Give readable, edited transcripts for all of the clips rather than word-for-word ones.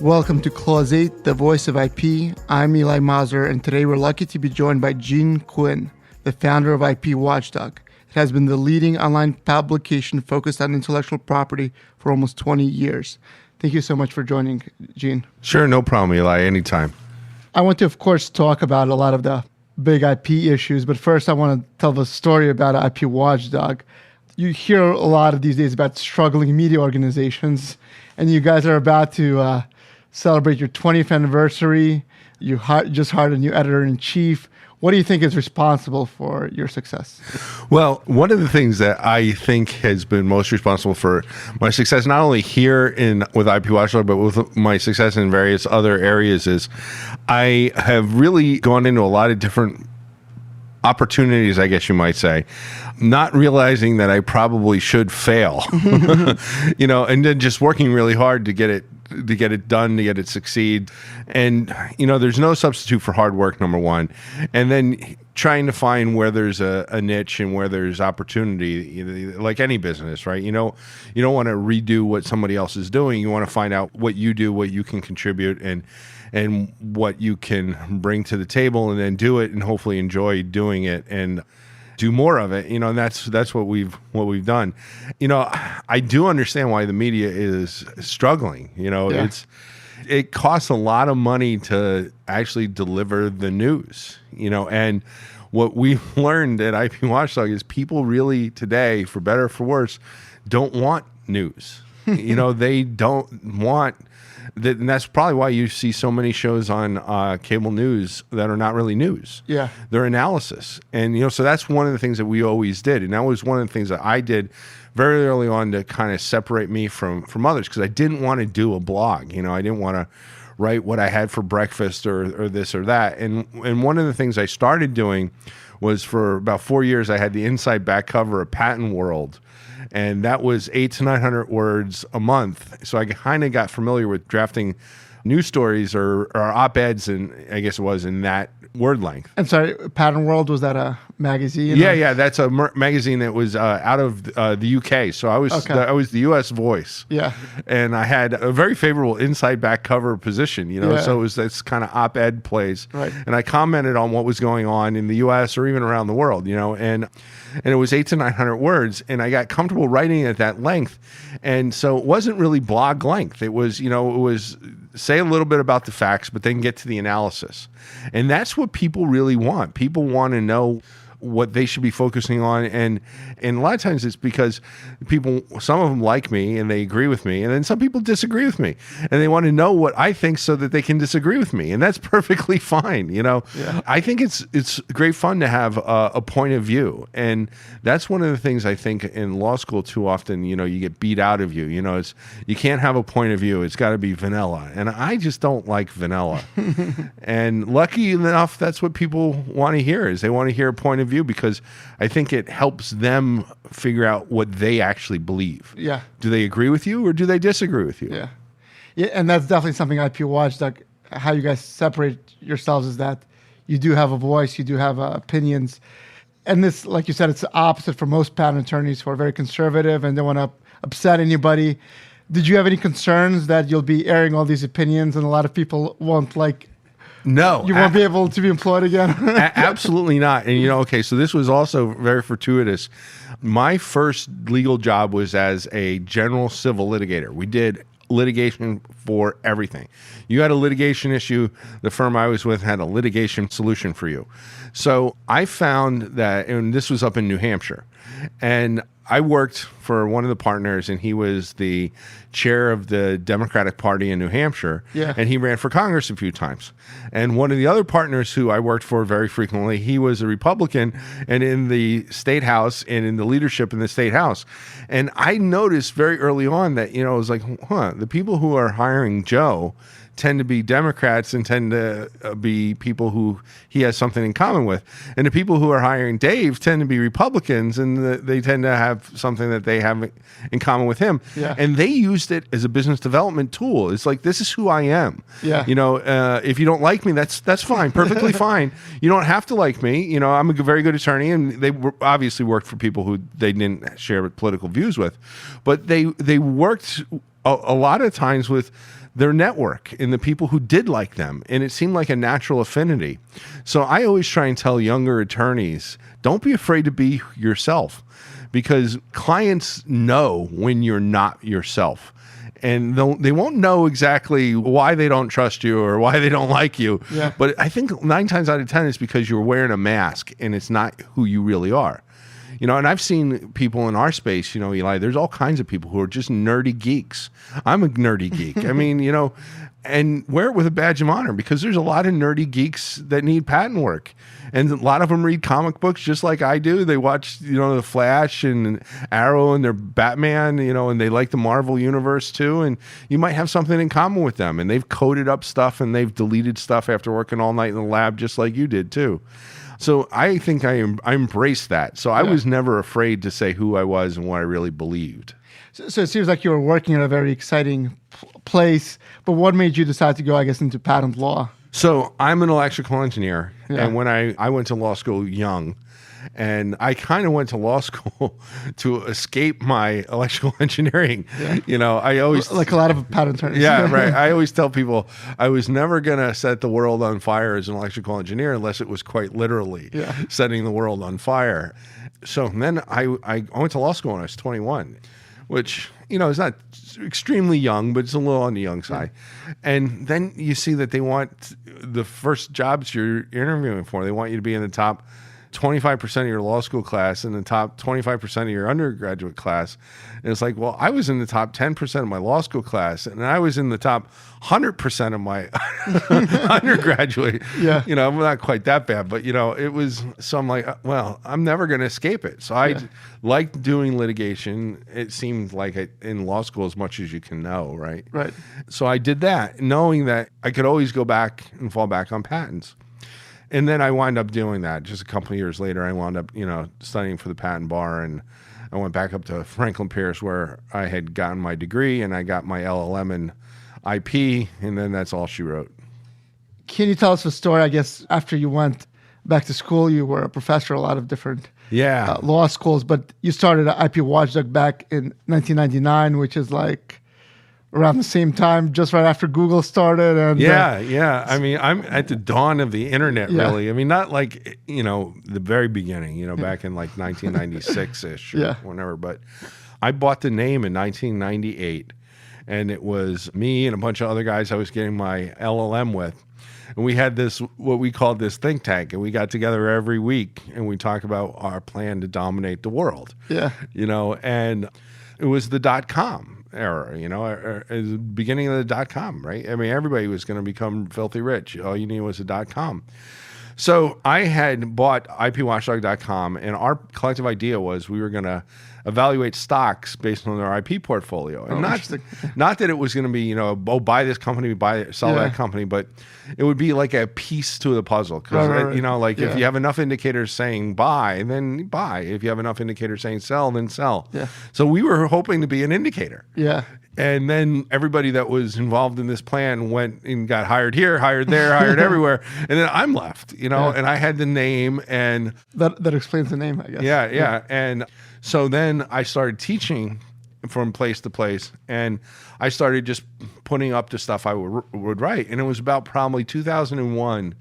Welcome to Clause 8, the voice of IP. I'm Eli Mazur, and today we're lucky to be joined by Quinn, the founder of IP Watchdog. It has been the leading online publication focused on intellectual property for almost 20 years. Thank you so much for joining, Gene. Sure, no problem, Eli, anytime. I want to, of course, talk about a lot of the big IP issues, but first I want to tell the story about IP Watchdog. You hear a lot of these days about struggling media organizations, and you guys are about to celebrate your 20th anniversary. You just hired a new editor-in-chief. What do you think is responsible for your success? Well, one of the things that I think has been most responsible for my success, not only here with IP Watchdog, but with my success in various other areas, is I have really gone into a lot of different opportunities, I guess you might say, not realizing that I probably should fail, and then just working really hard to get it done, to get it succeed. And, there's no substitute for hard work, number one. And then trying to find where there's a niche and where there's opportunity, like any business, right? You don't want to redo what somebody else is doing. You want to find out what you do, what you can contribute, and what you can bring to the table, and then do it and hopefully enjoy doing it and do more of it, and that's what we've done. I do understand why the media is struggling. Yeah. It costs a lot of money to actually deliver the news, and what we've learned at IP Watchdog is people really today, for better or for worse, don't want news. They don't want that, and that's probably why you see so many shows on cable news that are not really news. Yeah, they're analysis, and so that's one of the things that we always did, and that was one of the things that I did very early on to kind of separate me from others, because I didn't want to do a blog. I didn't want to write what I had for breakfast or this or that, and one of the things I started doing was, for about 4 years, I had the inside back cover of Patent World. And that was 800 to 900 words a month. So I kind of got familiar with drafting news stories or op-eds, and I guess it was in that word length. And sorry, Patent World, was that a magazine? Yeah, that's a magazine that was out of the UK. So I was the US voice. Yeah, and I had a very favorable inside back cover position. So it was this kind of op-ed place. Right. And I commented on what was going on in the US or even around the world. And it was 800 to 900 words, and I got comfortable writing at that length. And so it wasn't really blog length. It was say a little bit about the facts, but then get to the analysis. And that's what people really want. People want to know what they should be focusing on, and a lot of times it's because some of them like me and they agree with me, and then some people disagree with me, and they want to know what I think so that they can disagree with me, and that's perfectly fine. Yeah. I think it's great fun to have a point of view, and that's one of the things I think in law school too often you get beat out of you. It's you can't have a point of view. It's got to be vanilla, and I just don't like vanilla. And lucky enough, that's what people want to hear, is they want to hear a point of view, because I think it helps them figure out what they actually believe. Yeah. Do they agree with you or do they disagree with you? Yeah. Yeah, and that's definitely something IP Watchdog, how you guys separate yourselves, is that you do have a voice, you do have opinions. And this, like you said, it's the opposite for most patent attorneys who are very conservative and don't want to upset anybody. Did you have any concerns that you'll be airing all these opinions and a lot of people won't No. You won't be able to be employed again? Absolutely not. And, so this was also very fortuitous. My first legal job was as a general civil litigator. We did litigation for everything. You had a litigation issue, the firm I was with had a litigation solution for you. So I found that, and this was up in New Hampshire, and I worked for one of the partners, and he was the chair of the Democratic Party in New Hampshire, and he ran for Congress a few times. And one of the other partners who I worked for very frequently, he was a Republican and in the state house and in the leadership in the state house. And I noticed very early on that, it was like, the people who are hiring Joe tend to be Democrats and tend to be people who he has something in common with. And the people who are hiring Dave tend to be Republicans, and they tend to have something that they have in common with him. Yeah. And they used it as a business development tool. It's like, this is who I am. Yeah. If you don't like me, that's fine, perfectly fine. You don't have to like me. I'm a very good attorney, and they obviously worked for people who they didn't share political views with. But they worked a lot of times with their network and the people who did like them. And it seemed like a natural affinity. So I always try and tell younger attorneys, don't be afraid to be yourself, because clients know when you're not yourself. And they won't know exactly why they don't trust you or why they don't like you. Yeah. But I think 9 times out of 10 is because you're wearing a mask and it's not who you really are. And I've seen people in our space, Eli, there's all kinds of people who are just nerdy geeks. I'm a nerdy geek. I mean, and wear it with a badge of honor, because there's a lot of nerdy geeks that need patent work. And a lot of them read comic books just like I do. They watch, the Flash and Arrow and their Batman, and they like the Marvel universe too. And you might have something in common with them. And they've coded up stuff and they've deleted stuff after working all night in the lab, just like you did too. So I think I embraced that. So I was never afraid to say who I was and what I really believed. So it seems like you were working at a very exciting place, but what made you decide to go, I guess, into patent law? So I'm an electrical engineer, Yeah. and when I went to law school young, and I kind of went to law school to escape my electrical engineering. Yeah. I always... Like a lot of patent attorneys. Yeah, right. I always tell people I was never going to set the world on fire as an electrical engineer unless it was quite literally setting the world on fire. So then I went to law school when I was 21, which, is not extremely young, but it's a little on the young side. And then you see that they want the first jobs you're interviewing for, they want you to be in the top 25% of your law school class and the top 25% of your undergraduate class. And it's like, well, I was in the top 10% of my law school class, and I was in the top 100% of my undergraduate. Yeah. I'm not quite that bad, but it was, so I'm like, well, I'm never going to escape it. So I liked doing litigation. It seemed like in law school as much as you can know, right? Right. So I did that, knowing that I could always go back and fall back on patents. And then I wound up doing that. Just a couple of years later, I wound up, studying for the patent bar, and I went back up to Franklin Pierce, where I had gotten my degree, and I got my LLM in IP, and then that's all she wrote. Can you tell us a story? I guess after you went back to school, you were a professor at a lot of different law schools, but you started at IP Watchdog back in 1999, which is like around the same time, just right after Google started. And yeah. I mean, I'm at the dawn of the internet, really. I mean, not like, the very beginning, back in like 1996-ish or whenever. But I bought the name in 1998, and it was me and a bunch of other guys I was getting my LLM with. And we had this, what we called this think tank, and we got together every week, and we talk about our plan to dominate the world. Yeah. And it was the .com era, the beginning of the .com, right? I mean, everybody was going to become filthy rich. All you needed was a .com. So I had bought IPWatchdog.com, and our collective idea was we were going to evaluate stocks based on their IP portfolio. And not that it was going to be, buy this company, sell that company, but it would be like a piece to the puzzle. Because, if you have enough indicators saying buy, then buy. If you have enough indicators saying sell, then sell. Yeah. So we were hoping to be an indicator. Yeah. And then everybody that was involved in this plan went and got hired here, hired there, hired everywhere. And then I'm left, and I had the name, and that explains the name, I guess. Yeah. And so then I started teaching from place to place, and I started just putting up the stuff I would write. And it was about probably 2001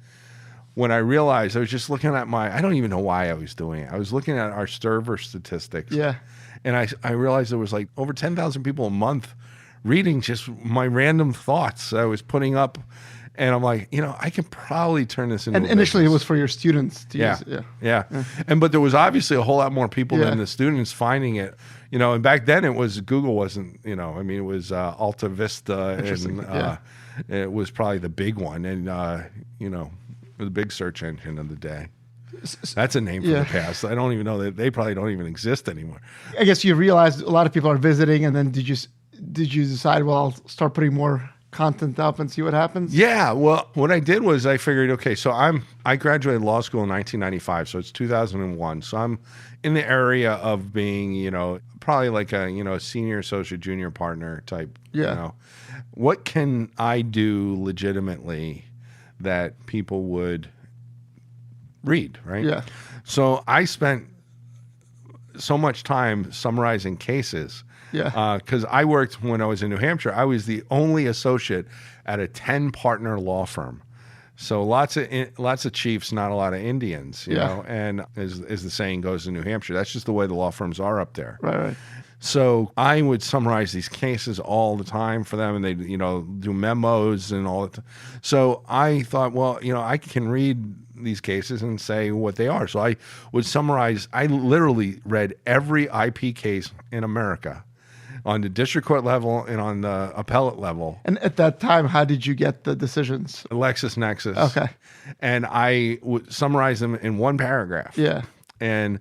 when I realized I was just looking at I don't even know why I was doing it. I was looking at our server statistics. Yeah. And I realized there was like over 10,000 people a month reading just my random thoughts I was putting up. And I'm like, I can probably turn this into And initially it was for your students to use it. Yeah. But there was obviously a whole lot more people than the students finding it. And back then it was, Google wasn't, it was Alta Vista, and it was probably the big one. And, the big search engine of the day. That's a name from the past. I don't even know that they probably don't even exist anymore. I guess you realized a lot of people are visiting, and then did you decide, well, I'll start putting more content up and see what happens? Yeah. Well, what I did was I figured, okay, so I graduated law school in 1995, so it's 2001. So I'm in the area of being, probably like a, senior associate, junior partner type. Yeah. What can I do legitimately that people would read, right? Yeah. So I spent so much time summarizing cases. Yeah. Because I worked when I was in New Hampshire. I was the only associate at a 10-partner law firm. So lots of chiefs, not a lot of Indians, you know. And as the saying goes in New Hampshire, that's just the way the law firms are up there. Right. So I would summarize these cases all the time for them, and they, do memos and all that. So I thought, well, I can read these cases and say what they are. So I would summarize. I literally read every IP case in America on the district court level and on the appellate level. And at that time, how did you get the decisions? LexisNexis. Okay. And I would summarize them in one paragraph. Yeah. And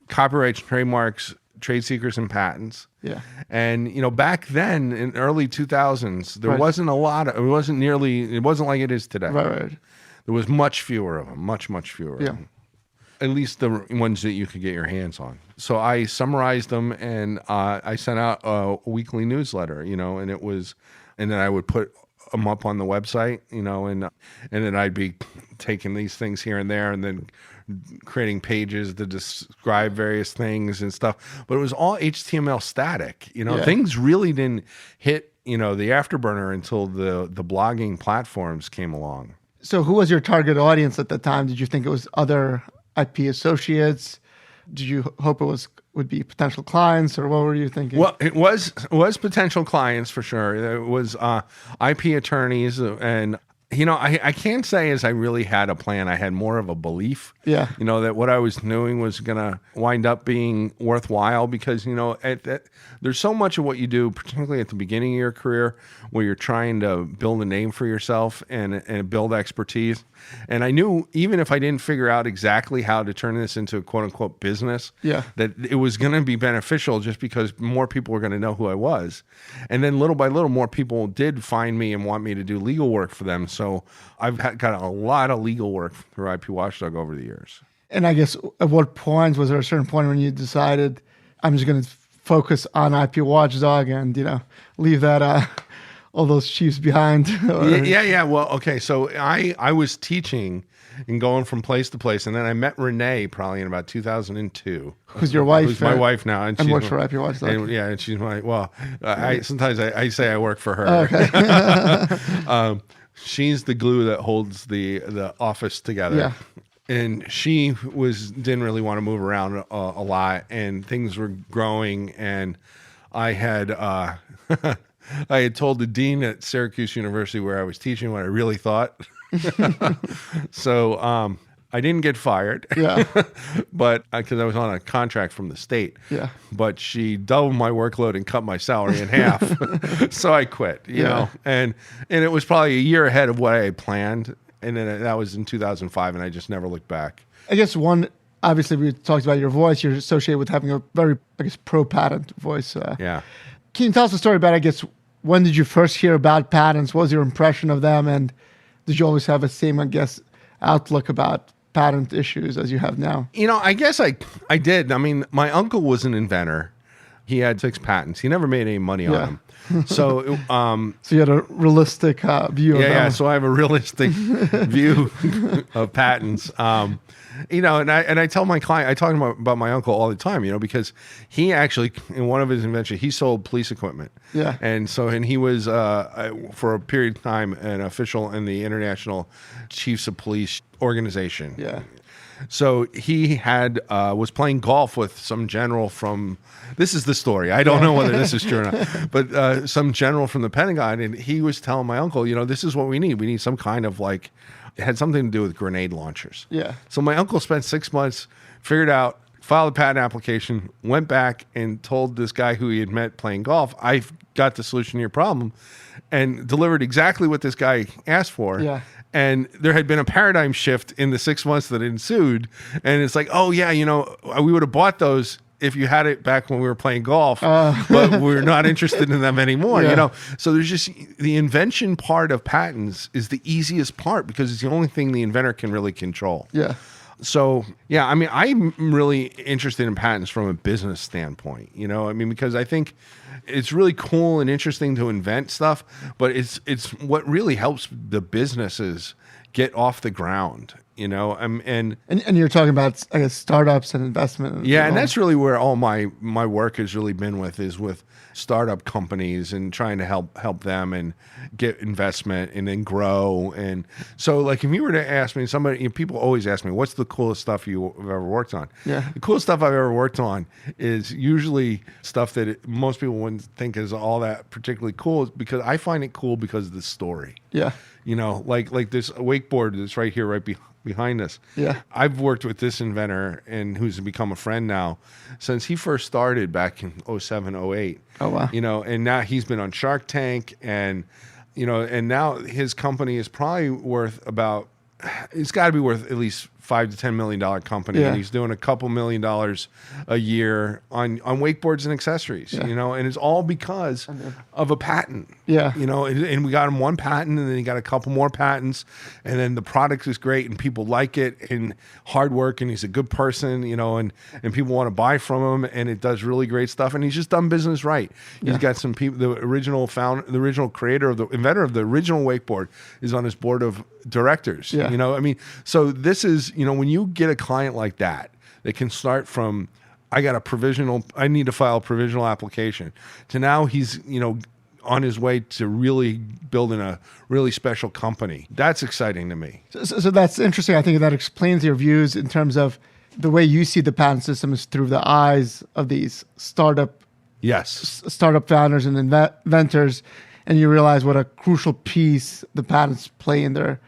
copyrights, trademarks, trade secrets, and patents. Yeah. And, back then in early 2000s, there wasn't a lot of, it wasn't like it is today. Right. There was much fewer of them, much fewer of them. At least the ones that you could get your hands on. So I summarized them, and I sent out a weekly newsletter, and then I would put them up on the website, and then I'd be taking these things here and there, and then creating pages to describe various things and stuff. But it was all HTML static. Things really didn't hit, the afterburner until the blogging platforms came along. So who was your target audience at the time? Did you think it was other IP associates? Did you hope it would be potential clients, or what were you thinking? Well, it was potential clients for sure. It was IP attorneys, and I can't say as I really had a plan. I had more of a belief, that what I was doing was going to wind up being worthwhile, because there's so much of what you do, particularly at the beginning of your career, where you're trying to build a name for yourself and build expertise. And I knew, even if I didn't figure out exactly how to turn this into a quote unquote business, that it was going to be beneficial, just because more people were going to know who I was. And then little by little, more people did find me and want me to do legal work for them. So I've got a lot of legal work through IP Watchdog over the years. And I guess at what point, was there a certain point when you decided, I'm just going to focus on IP Watchdog and, leave that all those chiefs behind? Yeah. Well, okay. So I was teaching and going from place to place, and then I met Renee probably in about 2002. Who's your wife? Who's my wife now, and works for IP Watchdog. And she's my sometimes I say I work for her. Okay. She's the glue that holds the office together. Yeah. And she didn't really want to move around a lot, and things were growing, and I had I had told the dean at Syracuse University, where I was teaching, what I really thought. So I didn't get fired, but because I was on a contract from the state. Yeah. But she doubled my workload and cut my salary in half, so I quit. You know, and it was probably a year ahead of what I had planned, and then that was in 2005, and I just never looked back. I guess obviously, we talked about your voice. You're associated with having a very, pro-patent voice. Yeah. Can you tell us a story about, when did you first hear about patents? What was your impression of them? And did you always have the same, outlook about patent issues as you have now? I guess I did. I mean, my uncle was an inventor. He had 6 patents. He never made any money on them. So, so you had a realistic view of them. Yeah. So I have a realistic view of patents. And I tell my client, I talk about my uncle all the time, because he actually, in one of his inventions, he sold police equipment. Yeah. And he was, for a period of time, an official in the International Chiefs of Police organization. Yeah. So he was playing golf with some general from, this is the story, I don't know whether this is true or not, but some general from the Pentagon, and he was telling my uncle, this is what we need. We need some kind of it had something to do with grenade launchers. Yeah. So my uncle spent 6 months, figured out, filed a patent application, went back and told this guy who he had met playing golf, I've got the solution to your problem, and delivered exactly what this guy asked for. Yeah. And there had been a paradigm shift in the 6 months that ensued. And it's we would have bought those if you had it back when we were playing golf, but we're not interested in them anymore, So there's just the invention part of patents is the easiest part, because it's the only thing the inventor can really control. Yeah. So, I'm really interested in patents from a business standpoint, because I think it's really cool and interesting to invent stuff, but it's what really helps the businesses get off the ground. And you're talking about, I guess, startups and investment. Yeah, and that's really where all my work has really been with startup companies and trying to help them and get investment and then grow. And so, like, if you were to ask me, people always ask me, what's the coolest stuff you've ever worked on? Yeah. The coolest stuff I've ever worked on is usually stuff that most people wouldn't think is all that particularly cool, because I find it cool because of the story. Yeah. Like this wakeboard that's right here, behind us. Yeah. I've worked with this inventor and who's become a friend now since he first started back in 07, 08. Oh, wow. And now he's been on Shark Tank, and now his company is probably worth it's got to be worth at least $5 to $10 million company. Yeah. And he's doing a couple $1 million a year on wakeboards and accessories, Yeah. and it's all because of a patent. Yeah. And we got him one patent, and then he got a couple more patents, and then the product is great and people like it, and hard work, and he's a good person, and people want to buy from him, and it does really great stuff, and he's just done business right. He's got some people, the original creator inventor of the original wakeboard is on his board of directors. Yeah. So this is, when you get a client like that, they can start from, I need to file a provisional application, to now he's, on his way to really building a really special company. That's exciting to me. So that's interesting. I think that explains your views in terms of the way you see the patent system is through the eyes of these startup founders and inventors, and you realize what a crucial piece the patents play in their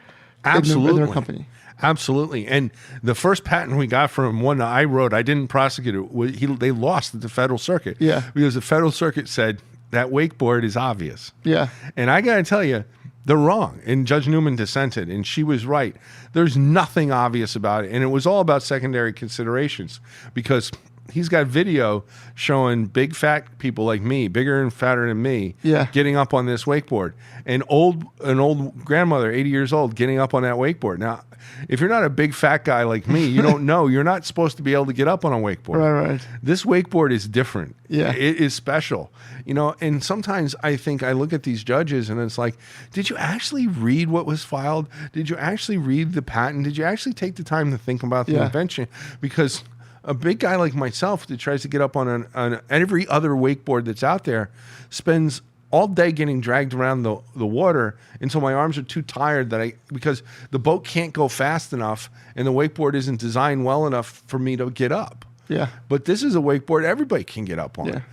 company. Absolutely. And the first patent we got from one that I wrote, I didn't prosecute it. They lost at the Federal Circuit. Yeah. Because the Federal Circuit said that wakeboard is obvious. Yeah. And I got to tell you, they're wrong. And Judge Newman dissented, and she was right. There's nothing obvious about it. And it was all about secondary considerations, because he's got video showing big fat people like me, bigger and fatter than me, getting up on this wakeboard. An old grandmother, 80 years old, getting up on that wakeboard. Now, if you're not a big fat guy like me, you don't know. You're not supposed to be able to get up on a wakeboard. Right. This wakeboard is different. Yeah. It is special. And sometimes I think I look at these judges and it's like, did you actually read what was filed? Did you actually read the patent? Did you actually take the time to think about the invention? Because a big guy like myself that tries to get up on every other wakeboard that's out there spends all day getting dragged around the water until my arms are too tired because the boat can't go fast enough and the wakeboard isn't designed well enough for me to get up. Yeah. But this is a wakeboard everybody can get up on.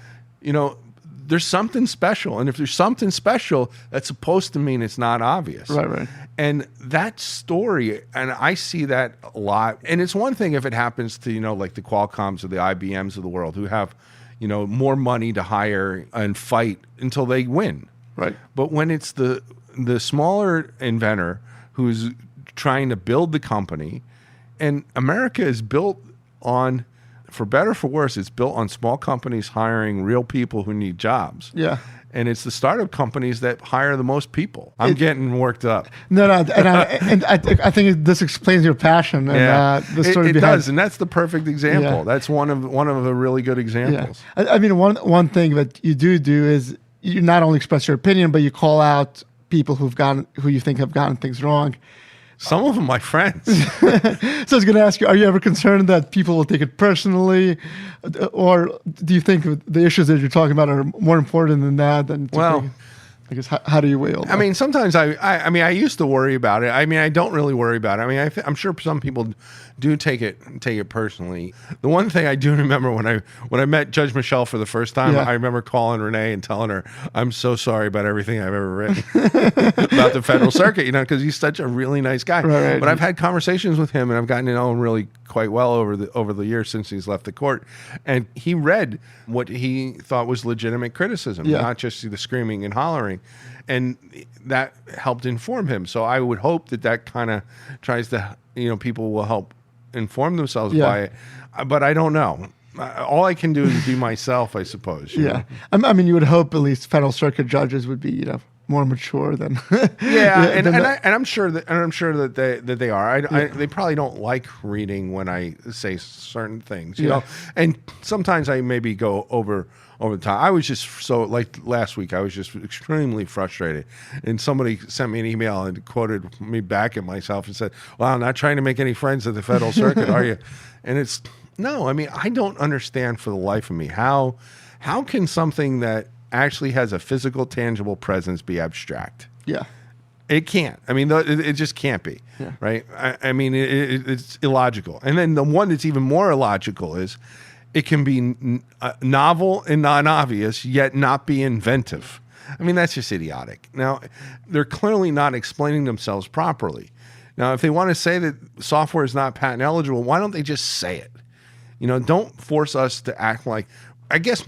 Yeah. There's something special. And if there's something special, that's supposed to mean it's not obvious. Right. And that story, and I see that a lot. And it's one thing if it happens to, like the Qualcomms or the IBMs of the world who have, more money to hire and fight until they win. Right. But when it's the smaller inventor who's trying to build the company, and America is built on, for better or for worse, it's built on small companies hiring real people who need jobs. Yeah. And it's the startup companies that hire the most people. I'm getting worked up. No, and I think this explains your passion. And, the story it behind does, and that's the perfect example. Yeah. That's one of the really good examples. Yeah. I mean, one thing that you do is you not only express your opinion, but you call out people who you think have gotten things wrong. Some of them, my friends. So I was going to ask you, are you ever concerned that people will take it personally? Or do you think the issues that you're talking about are more important than that? I guess, how do you weigh all that? I mean, sometimes I used to worry about it. I mean, I don't really worry about it. I mean, I'm sure some people do take it personally. The one thing I do remember when I met Judge Michelle for the first time, I remember calling Renee and telling her, I'm so sorry about everything I've ever written about the Federal Circuit, because he's such a really nice guy. Right. But I've had conversations with him, and I've gotten to know him really quite well over the years since he's left the court. And he read what he thought was legitimate criticism, not just the screaming and hollering. And that helped inform him. So I would hope that kind of tries to, people will help inform themselves by it. But I don't know. All I can do is be myself, I suppose. Yeah. I mean, you would hope at least Federal Circuit judges would be, more mature than Yeah, and than the- I'm sure that they are. They probably don't like reading when I say certain things, you Yeah. know. And sometimes I maybe go over the top. I was just so like last week. I was just extremely frustrated, and somebody sent me an email and quoted me back at myself and said, "Well, I'm not trying to make any friends at the Federal Circuit, are you?" And it's no. I mean, I don't understand for the life of me how can something that actually has a physical, tangible presence be abstract? yeah. It can't. I mean, it just can't be, Yeah. right? I mean, it's illogical. And then the one that's even more illogical is it can be novel and non-obvious, yet not be inventive. I mean, that's just idiotic. Now, they're clearly not explaining themselves properly. Now, if they want to say that software is not patent eligible, why don't they just say it? You know, don't force us to act like, I guess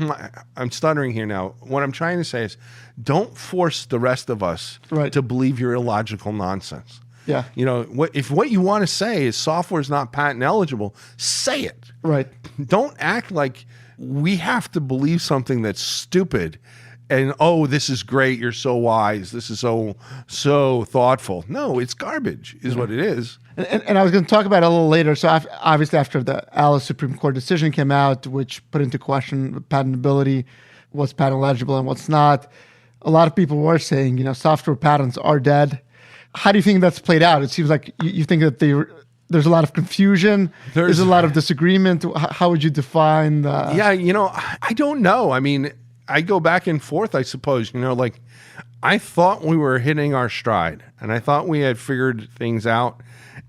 I'm stuttering here now. What I'm trying to say is don't force the rest of us Right. to believe your illogical nonsense. Yeah. You know, if what you want to say is software is not patent eligible, say it. Right. Don't act like we have to believe something that's stupid and, oh, this is great, you're so wise, this is so thoughtful. No, it's garbage is what it is. And I was going to talk about it a little later. So obviously after the Alice Supreme Court decision came out, which put into question patentability, what's patent eligible and what's not, a lot of people were saying, you know, software patents are dead. How do you think that's played out? It seems like you think that there's a lot of confusion. There's a lot of disagreement. How would you define the... Yeah, you know, I don't know. I mean, I go back and forth, I suppose. You know, like I thought we were hitting our stride and I thought we had figured things out.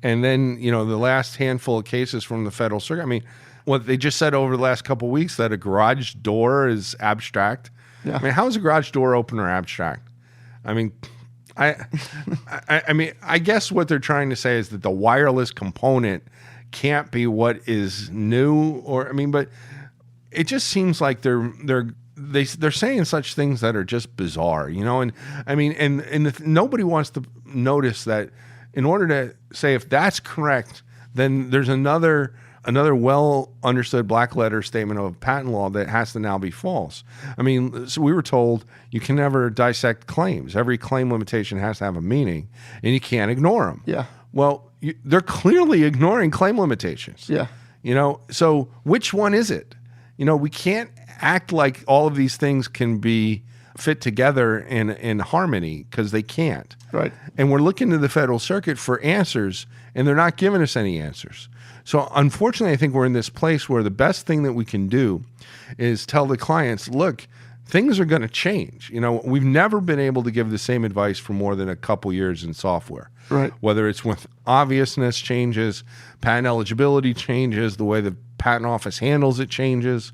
And then, you know, the last handful of cases from the Federal Circuit, I mean, what they just said over the last couple of weeks that a garage door is abstract. Yeah. I mean, how is a garage door opener abstract? I mean, I mean, I guess what they're trying to say is that the wireless component can't be what is new, or I mean, but it just seems like they're saying such things that are just bizarre, you know. And I mean, nobody wants to notice that in order to say if that's correct, then there's another well understood black letter statement of patent law that has to now be false. I mean, so we were told you can never dissect claims. Every claim limitation has to have a meaning, and you can't ignore them. Yeah. Well, they're clearly ignoring claim limitations. Yeah. You know, so which one is it? You know, we can't act like all of these things can be fit together in harmony because they can't. Right. And we're looking to the Federal Circuit for answers, and they're not giving us any answers. So unfortunately, I think we're in this place where the best thing that we can do is tell the clients, look, things are going to change. You know, we've never been able to give the same advice for more than a couple years in software. Right. Whether it's with obviousness changes, patent eligibility changes, the way the patent office handles it changes.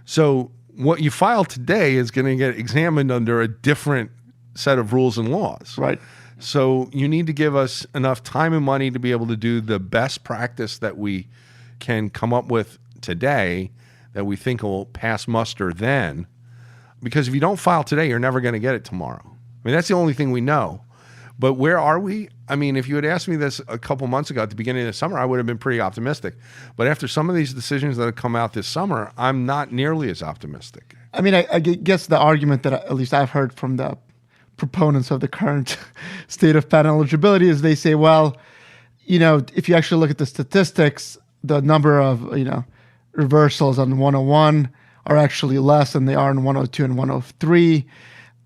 So what you file today is going to get examined under a different set of rules and laws. Right. So you need to give us enough time and money to be able to do the best practice that we can come up with today that we think will pass muster then. Because if you don't file today, you're never going to get it tomorrow. I mean, that's the only thing we know. But where are we? I mean, if you had asked me this a couple months ago at the beginning of the summer, I would have been pretty optimistic. But after some of these decisions that have come out this summer, I'm not nearly as optimistic. I mean, I guess the argument that at least I've heard from the proponents of the current state of patent eligibility is they say, well, you know, if you actually look at the statistics, the number of, you know, reversals on 101 are actually less than they are in 102 and 103.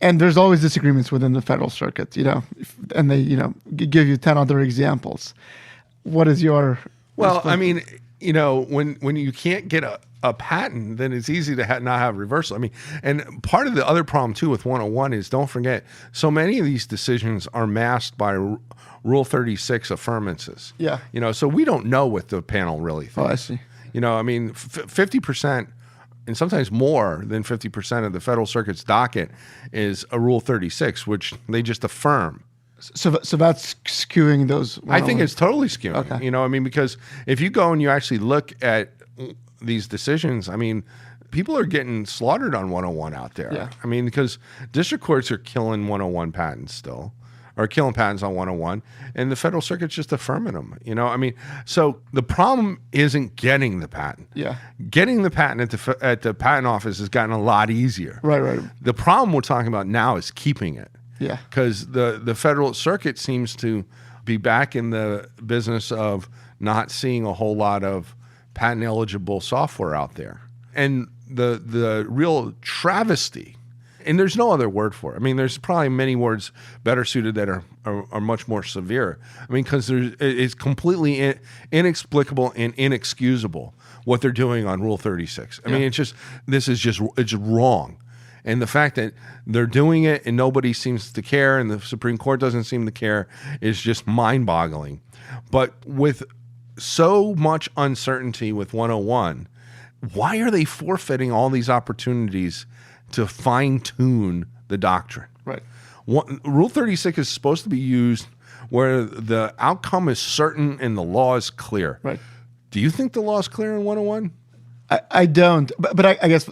And there's always disagreements within the Federal Circuit, you know, and they, you know, give you 10 other examples. What is your... Well, I mean, you know, when you can't get a patent, then it's easy to not have reversal. I mean, and part of the other problem too with 101 is, don't forget, so many of these decisions are masked by Rule 36 affirmances. Yeah. You know, so we don't know what the panel really thinks. Oh, I see. You know, I mean, 50%, and sometimes more than 50% of the Federal Circuit's docket is a Rule 36, which they just affirm. So that's skewing those... I think it's totally skewing. Okay. You know, I mean, because if you go and you actually look at these decisions, I mean, people are getting slaughtered on 101 out there. Yeah. I mean, because district courts are killing 101 patents still, or killing patents on 101, and the Federal Circuit's just affirming them. You know, I mean, so the problem isn't getting the patent. Yeah. Getting the patent at the patent office has gotten a lot easier. Right. The problem we're talking about now is keeping it. Yeah. Because the Federal Circuit seems to be back in the business of not seeing a whole lot of patent eligible software out there. And the real travesty, and there's no other word for it. I mean, there's probably many words better suited that are much more severe. I mean, because it's completely inexplicable and inexcusable what they're doing on Rule 36. I mean, it's wrong. And the fact that they're doing it and nobody seems to care and the Supreme Court doesn't seem to care is just mind-boggling. But with so much uncertainty with 101, why are they forfeiting all these opportunities to fine-tune the doctrine? Right. Rule 36 is supposed to be used where the outcome is certain and the law is clear. Right. Do you think the law is clear in 101? I don't, but I guess.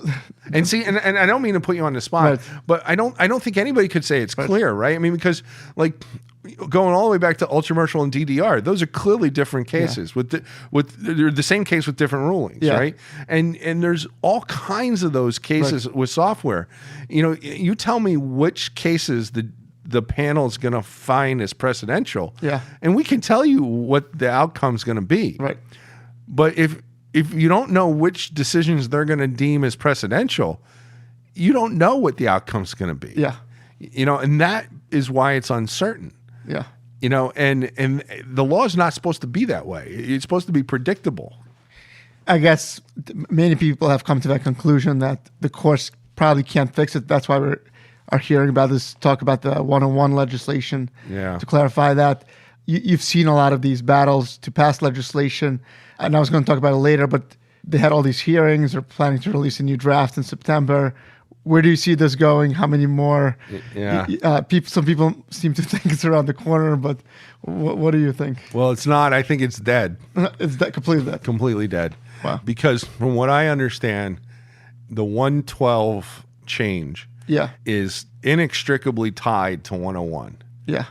And see, and I don't mean to put you on the spot, Right. but I don't think anybody could say it's clear, right? I mean, because like going all the way back to ultramercial and DDR, those are clearly different cases they're the same case with different rulings, right? And there's all kinds of those cases with software. You know, you tell me which cases the panel is going to find as precedential, and we can tell you what the outcome's going to be, Right. But if you don't know which decisions they're going to deem as precedential, you don't know what the outcome's going to be. Yeah. You know, and that is why it's uncertain. Yeah. You know, and the law is not supposed to be that way. It's supposed to be predictable. I guess many people have come to that conclusion that the courts probably can't fix it. That's why we are hearing about this, talk about the 101 legislation. Yeah. To clarify that, you've seen a lot of these battles to pass legislation. And I was going to talk about it later, but they had all these hearings. They're planning to release a new draft in September. Where do you see this going? How many more? Yeah. Some people seem to think it's around the corner, but what do you think? Well, it's not. I think it's dead. It's completely dead. Completely dead. Wow. Because from what I understand, the 112 change is inextricably tied to 101. Yeah.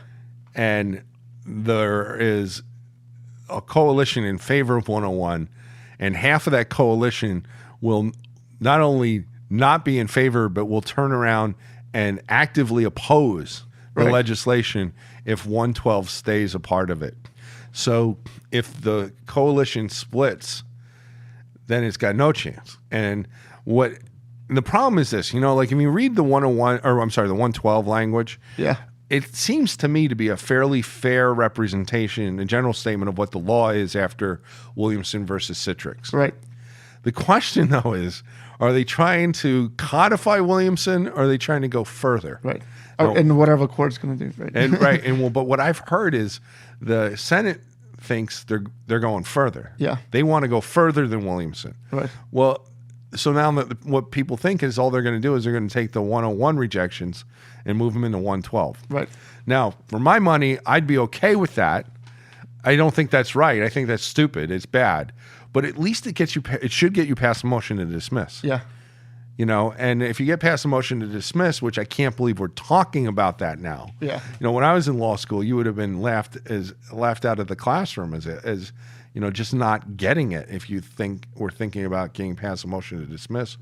And there is a coalition in favor of 101, and half of that coalition will not only not be in favor, but will turn around and actively oppose the legislation if 112 stays a part of it. So if the coalition splits, then it's got no chance. And the problem is this, you know, like if you read the 101, or I'm sorry, the 112 language, it seems to me to be a fairly fair representation, a general statement of what the law is after Williamson versus Citrix. Right. The question, though, is, are they trying to codify Williamson, or are they trying to go further? Right. And whatever the court's going to do. Right. But what I've heard is the Senate thinks they're going further. Yeah. They want to go further than Williamson. Right. Well, so now what people think is all they're going to do is they're going to take the 101 rejections and move them into 112. Right. Now, for my money, I'd be okay with that. I don't think that's right. I think that's stupid. It's bad. But at least it should get you past a motion to dismiss. Yeah. You know, and if you get past a motion to dismiss, which I can't believe we're talking about that now. Yeah. You know, when I was in law school, you would have been laughed out of the classroom as you know, just not getting it if you we're thinking about getting past a motion to dismiss.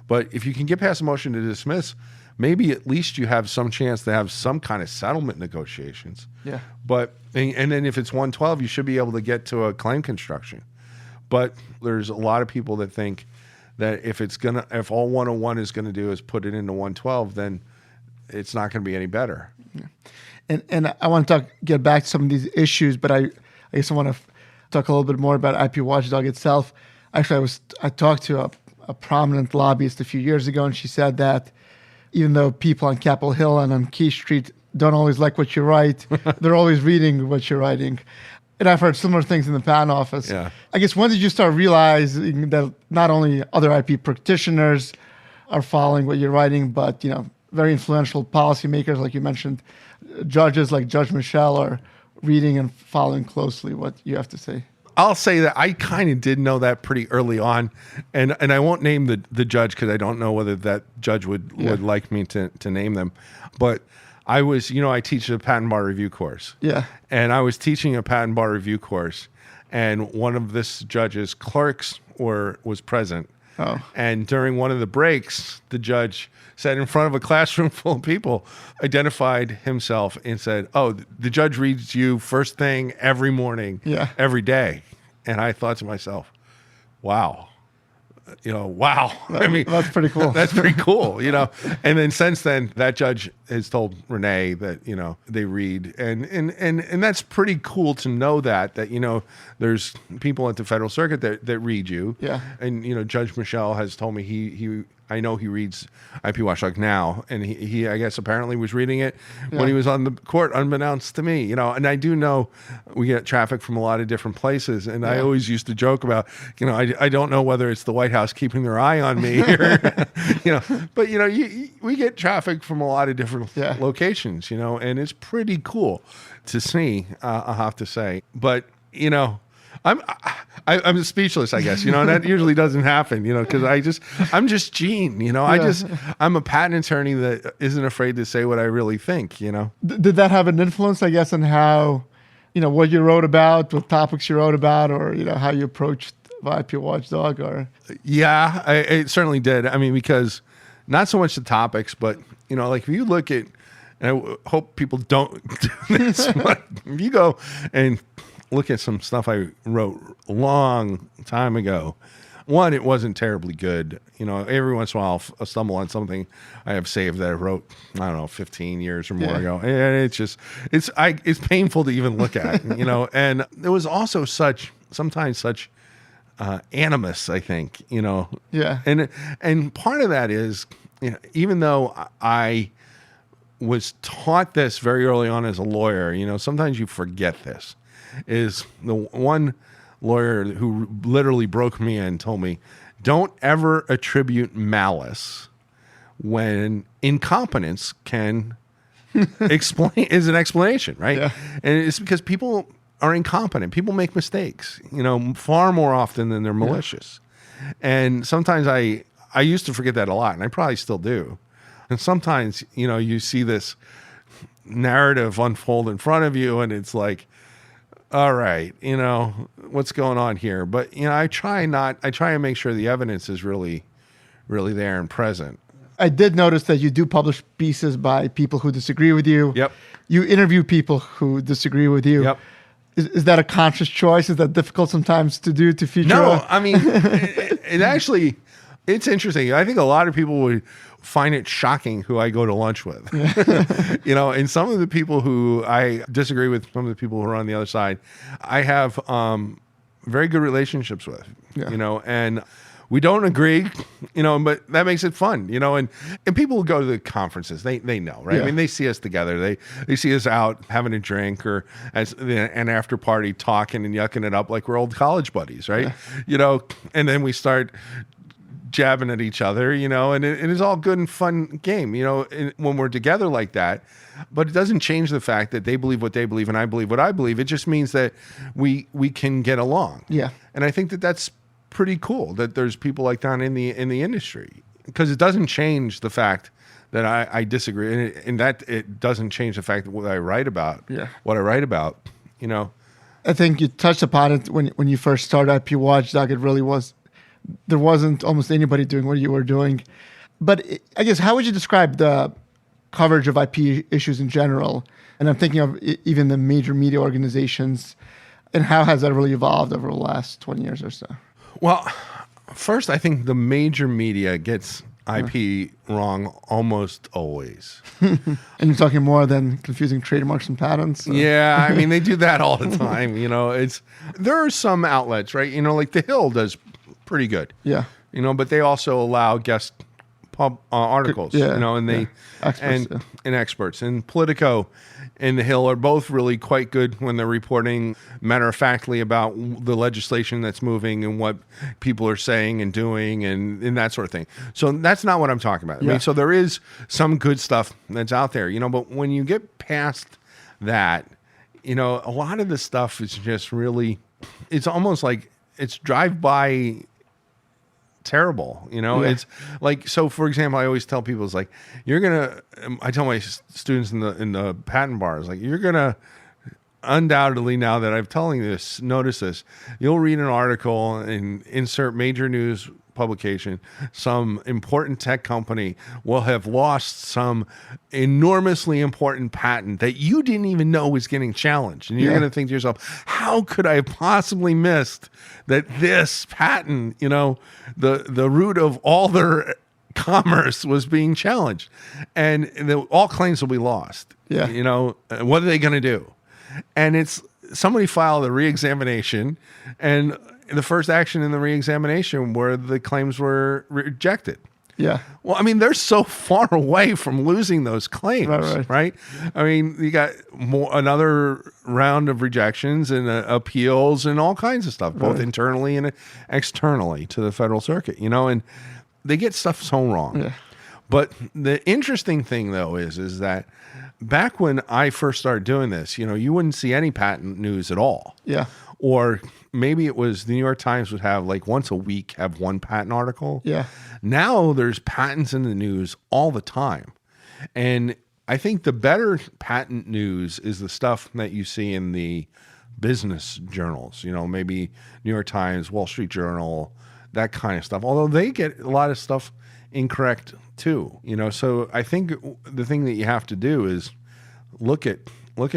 But if you can get past a motion to dismiss, maybe at least you have some chance to have some kind of settlement negotiations. Yeah. But and then if it's 112, you should be able to get to a claim construction. But there's a lot of people that think that if all 101 is gonna do is put it into 112, then it's not gonna be any better. Yeah. And I want to get back to some of these issues, but I guess I want to talk a little bit more about IP Watchdog itself. Actually, I talked to a prominent lobbyist a few years ago, and she said that even though people on Capitol Hill and on Key Street don't always like what you write, they're always reading what you're writing. And I've heard similar things in the patent office. Yeah. I guess when did you start realizing that not only other IP practitioners are following what you're writing, but very influential policymakers, like you mentioned, judges like Judge Michel are reading and following closely what you have to say? I'll say that I kind of did know that pretty early on, and I won't name the judge because I don't know whether that judge would like me to name them. But I was, I teach a patent bar review course. Yeah. And I was teaching a patent bar review course, and one of this judge's clerks was present, Oh. And during one of the breaks, the judge said in front of a classroom full of people, identified himself and said, "Oh, the judge reads you first thing every morning, Yeah. every day." And I thought to myself, wow. Wow. I mean, That's pretty cool. That's pretty cool, And then since then, that judge has told Renee that, they read. And that's pretty cool to know that, there's people at the federal circuit that read you. Yeah. And, Judge Michelle has told me I know he reads IP Watchdog now, and he I guess apparently was reading it when he was on the court, unbeknownst to me, And I do know we get traffic from a lot of different places, and I always used to joke about, I don't know whether it's the White House keeping their eye on me, or, but we get traffic from a lot of different locations, and it's pretty cool to see. I'll have to say, but I'm speechless, I guess, and that usually doesn't happen, because I'm just Gene, I'm a patent attorney that isn't afraid to say what I really think, Did that have an influence, I guess, on how, what you wrote about, what topics you wrote about, or, how you approached IP Watchdog, or? Yeah, it certainly did. I mean, because not so much the topics, but, like if you look at, and I hope people don't do this, but if you go and look at some stuff I wrote a long time ago. One, it wasn't terribly good. Every once in a while I'll stumble on something I have saved that I wrote, I don't know, 15 years or more ago. And it's painful to even look at, and there was also sometimes such animus, I think, Yeah. And part of that is, even though I was taught this very early on as a lawyer, sometimes you forget this. Is the one lawyer who literally broke me in told me, don't ever attribute malice when incompetence can is an explanation, right? Yeah. And it's because people are incompetent. People make mistakes, far more often than they're malicious. And sometimes I used to forget that a lot, and I probably still do. And sometimes, you see this narrative unfold in front of you, and it's like, all right, what's going on here? But, I try and make sure the evidence is really, really there and present. I did notice that you do publish pieces by people who disagree with you. Yep. You interview people who disagree with you. Yep. Is that a conscious choice? Is that difficult sometimes to do, to feature? No, I mean, it actually, it's interesting. I think a lot of people would find it shocking who I go to lunch with. And some of the people who I disagree with, some of the people who are on the other side, I have very good relationships with, and we don't agree, but that makes it fun, and people who go to the conferences, they know, right? Yeah. I mean, they see us together. They see us out having a drink or as an after party talking and yucking it up like we're old college buddies, right? Yeah. And then we start jabbing at each other, and it is all good and fun game, when we're together like that. But it doesn't change the fact that they believe what they believe and I believe what I believe. It just means that we can get along. Yeah. And I think that that's pretty cool that there's people like that in the industry, because it doesn't change the fact that I disagree, and that it doesn't change the fact that what I write about, I think you touched upon it when you first started IP Watchdog. It really was. There wasn't almost anybody doing what you were doing. But I guess, how would you describe the coverage of IP issues in general? And I'm thinking of even the major media organizations. And how has that really evolved over the last 20 years or so? Well, first, I think the major media gets IP wrong almost always. And you're talking more than confusing trademarks and patents? Yeah, I mean, they do that all the time. There are some outlets, right? Like The Hill does pretty good. Yeah. But they also allow guest articles, and they experts, and experts. And Politico and The Hill are both really quite good when they're reporting matter-of-factly about the legislation that's moving and what people are saying and doing and that sort of thing. So that's not what I'm talking about. I mean, so there is some good stuff that's out there, but when you get past that, a lot of the stuff is just really, it's almost like it's drive-by terrible, It's like, so for example, I always tell people, it's like, I tell my students in the patent bars, like, you're gonna undoubtedly, now that I'm telling you this, notice this, you'll read an article and insert major news publication, some important tech company will have lost some enormously important patent that you didn't even know was getting challenged. And you're going to think to yourself, how could I have possibly missed that this patent, the root of all their commerce was being challenged, and all claims will be lost. Yeah. What are they going to do? And it's somebody filed a reexamination, and the first action in the reexamination where the claims were rejected. Yeah. Well, I mean, they're so far away from losing those claims, right? I mean, you got another round of rejections and appeals and all kinds of stuff, both internally and externally to the Federal Circuit, and they get stuff so wrong. Yeah. But the interesting thing, though, is that back when I first started doing this, you wouldn't see any patent news at all. Yeah. Or maybe it was the New York Times would have like once a week have one patent article. Yeah. Now there's patents in the news all the time. And I think the better patent news is the stuff that you see in the business journals, maybe New York Times, Wall Street Journal, that kind of stuff. Although they get a lot of stuff incorrect too, So I think the thing that you have to do is look at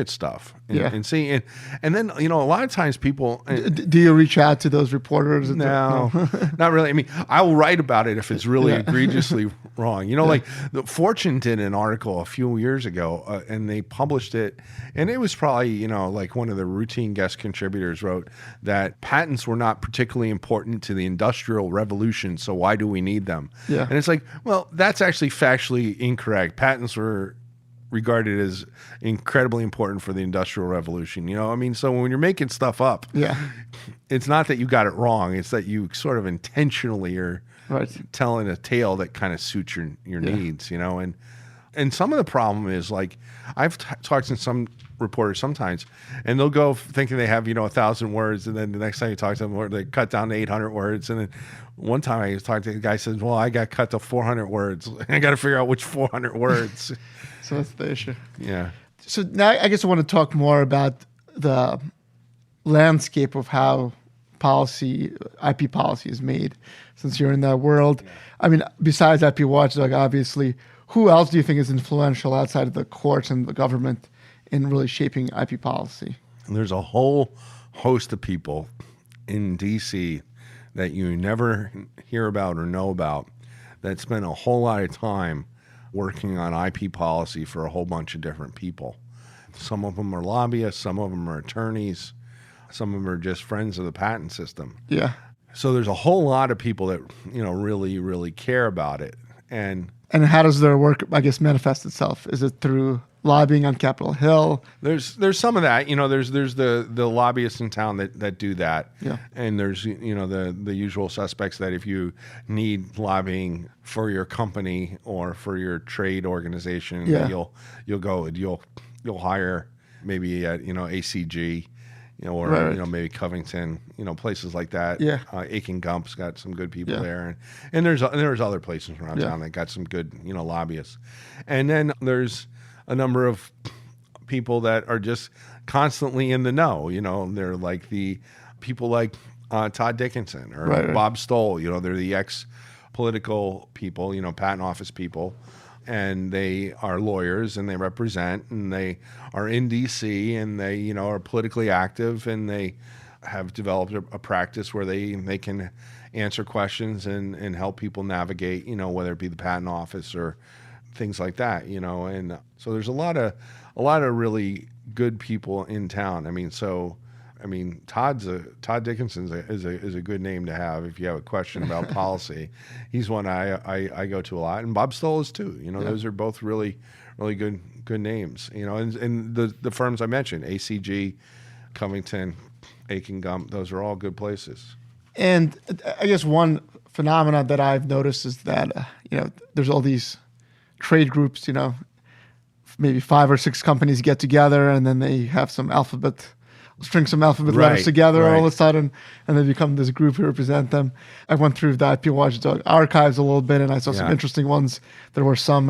stuff and see, and then a lot of times people. Do you reach out to those reporters? No, not really. I mean, I will write about it if it's really egregiously wrong. Like the Fortune did an article a few years ago, and they published it, and it was probably like one of the routine guest contributors wrote that patents were not particularly important to the Industrial Revolution, so why do we need them? Yeah, and it's like, well, that's actually factually incorrect. Patents were regarded as incredibly important for the Industrial Revolution. So when you're making stuff up, it's not that you got it wrong. It's that you sort of intentionally are telling a tale that kind of suits your needs, and some of the problem is like I've talked to some reporters sometimes, and they'll go thinking they have 1,000 words, and then the next time you talk to them, they cut down to 800 words, and then one time I was talking to the guy, says, "Well, I got cut to 400 words. I got to figure out which 400 words." So that's the issue. Yeah. So now I guess I want to talk more about the landscape of how IP policy is made, since you're in that world. Yeah. I mean, besides IP Watchdog, obviously, who else do you think is influential outside of the courts and the government in really shaping IP policy? And there's a whole host of people in D.C. that you never hear about or know about that spend a whole lot of time working on IP policy for a whole bunch of different people. Some of them are lobbyists, some of them are attorneys, some of them are just friends of the patent system. Yeah. So there's a whole lot of people that, really, really care about it. And how does their work, I guess, manifest itself? Is it through lobbying on Capitol Hill? There's some of that. There's the lobbyists in town that do that. Yeah. And there's the usual suspects that if you need lobbying for your company or for your trade organization, you'll go and you'll hire maybe at ACG, or maybe Covington, places like that. Yeah. Aiken Gump's got some good people there, and there's other places around town that got some good lobbyists, and then there's a number of people that are just constantly in the know. They're like the people like Todd Dickinson or Bob Stoll. They're the ex-political people, patent office people, and they are lawyers and they represent and they are in D.C. and they are politically active, and they have developed a practice where they can answer questions and help people navigate, whether it be the patent office or things like that, and so there's a lot of really good people in town. Todd Dickinson is a good name to have if you have a question about policy. He's one I go to a lot, and Bob Stoll is too. Those are both really, really good names. And the firms I mentioned, ACG, Covington, Aiken Gump, those are all good places. And I guess one phenomenon that I've noticed is that there's all these trade groups, maybe 5 or 6 companies get together and then they have some string some alphabet letters together all of a sudden, and they become this group who represent them. I went through the IP Watchdog archives a little bit, and I saw some interesting ones. There were some,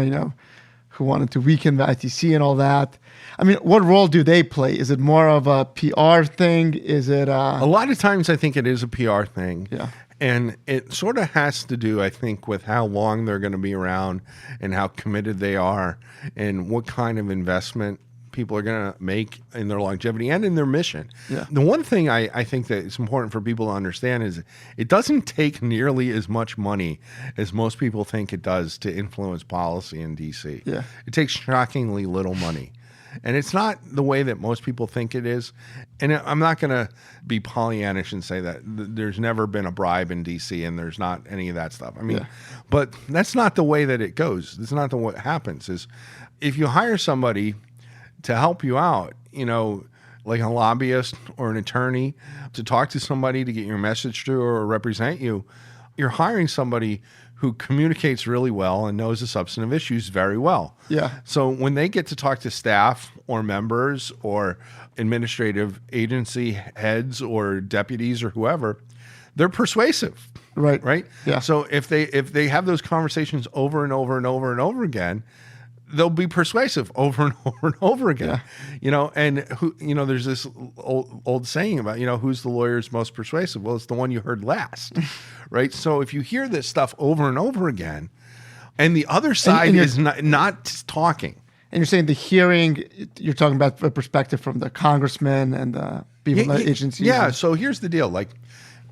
who wanted to weaken the ITC and all that. I mean, what role do they play? Is it more of a PR thing? Is it a lot of times I think it is a PR thing. Yeah. And it sort of has to do, I think, with how long they're going to be around and how committed they are and what kind of investment people are going to make in their longevity and in their mission. Yeah. The one thing I think that it's important for people to understand is it doesn't take nearly as much money as most people think it does to influence policy in D.C. Yeah. It takes shockingly little money. And it's not the way that most people think it is. And I'm not going to be Pollyannish and say that there's never been a bribe in D.C. and there's not any of that stuff. I mean, but that's not the way that it goes. That's not what happens. Is if you hire somebody to help you out, like a lobbyist or an attorney, to talk to somebody to get your message through or represent you, you're hiring somebody who communicates really well and knows the substantive issues very well. Yeah. So when they get to talk to staff or members or administrative agency heads or deputies or whoever, they're persuasive. Right. Right? Yeah. So if they have those conversations over and over and over and over again, they'll be persuasive over and over and over again. And there's this old saying about, who's the lawyer's most persuasive? Well, it's the one you heard last, right? So if you hear this stuff over and over again, and the other side is not talking. And you're saying the hearing, you're talking about the perspective from the congressman and the people in the agencies. Yeah. So here's the deal. Like,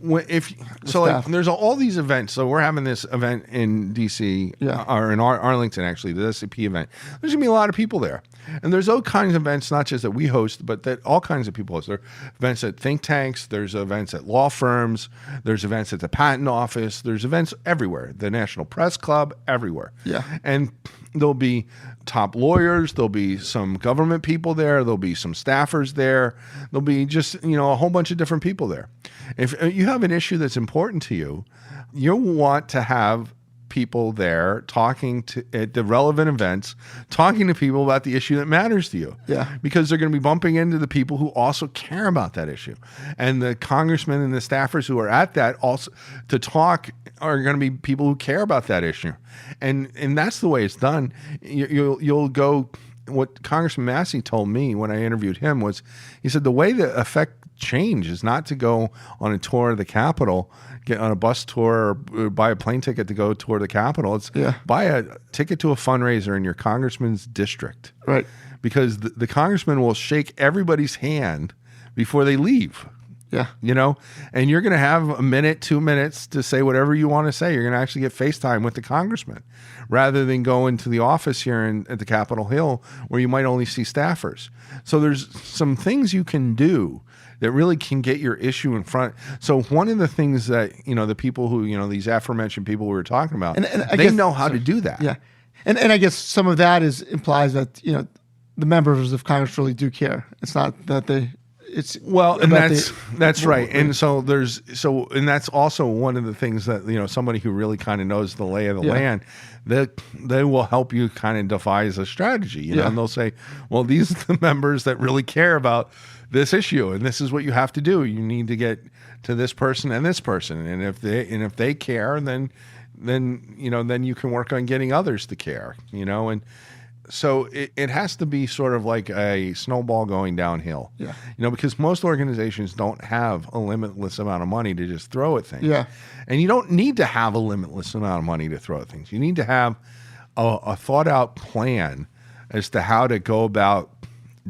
there's all these events. So we're having this event in DC, or in Arlington, actually, the SCP event. There's gonna be a lot of people there, and there's all kinds of events, not just that we host, but that all kinds of people host. There are events at think tanks. There's events at law firms. There's events at the patent office. There's events everywhere. The National Press Club, everywhere. Yeah, and there'll be top lawyers. There'll be some government people there. There'll be some staffers there. There'll be just a whole bunch of different people there. If you have an issue that's important to you, you'll want to have people there talking to at the relevant events, talking to people about the issue that matters to you. Yeah. Because they're going to be bumping into the people who also care about that issue. And the congressmen and the staffers who are at that also to talk are going to be people who care about that issue. And that's the way it's done. You'll go. What Congressman Massey told me when I interviewed him was, he said the way that affect change is not to go on a tour of the Capitol, get on a bus tour, or buy a plane ticket to go tour the Capitol. It's buy a ticket to a fundraiser in your congressman's district. Right. Because the congressman will shake everybody's hand before they leave. Yeah. And you're going to have a minute, 2 minutes to say whatever you want to say. You're going to actually get FaceTime with the congressman rather than go into the office here at the Capitol Hill where you might only see staffers. So there's some things you can do that really can get your issue in front. So one of the things that, the people who, these aforementioned people we were talking about, and they know how to do that. Yeah. And I guess some of that implies that, the members of Congress really do care. It's not that it's and that's right. And and that's also one of the things that somebody who really kind of knows the lay of the land, that they will help you kind of devise a strategy. And they'll say, well, these are the members that really care about this issue, and this is what you have to do. You need to get to this person and this person, and if they care, then you can work on getting others to care. And so it has to be sort of like a snowball going downhill. Yeah. Because most organizations don't have a limitless amount of money to just throw at things. Yeah. And you don't need to have a limitless amount of money to throw at things. You need to have a thought out plan as to how to go about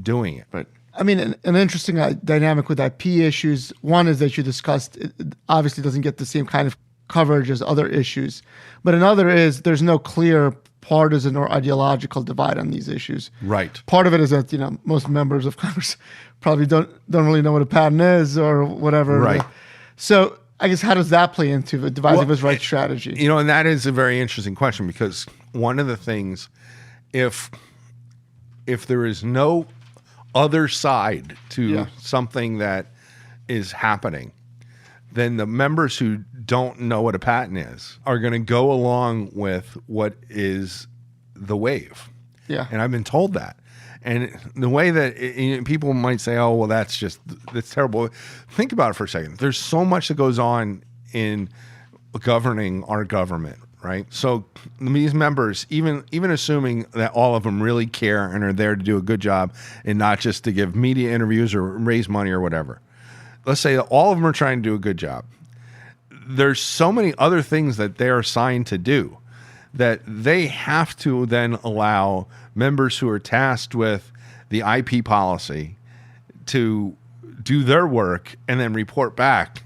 doing it. Right. I mean, an interesting dynamic with IP issues. One is that you discussed, it obviously doesn't get the same kind of coverage as other issues. But another is there's no clear partisan or ideological divide on these issues. Right. Part of it is that, most members of Congress probably don't really know what a patent is or whatever. Right. So I guess how does that play into the devising his right strategy? And that is a very interesting question, because one of the things, if there is no other side to something that is happening, then the members who don't know what a patent is are going to go along with what is the wave. Yeah. And I've been told that. And the way that people might say, oh, well, that's terrible. Think about it for a second. There's so much that goes on in governing our government, right? So these members, even assuming that all of them really care and are there to do a good job and not just to give media interviews or raise money or whatever, let's say that all of them are trying to do a good job. there's so many other things that they're assigned to do that they have to then allow members who are tasked with the IP policy to do their work and then report back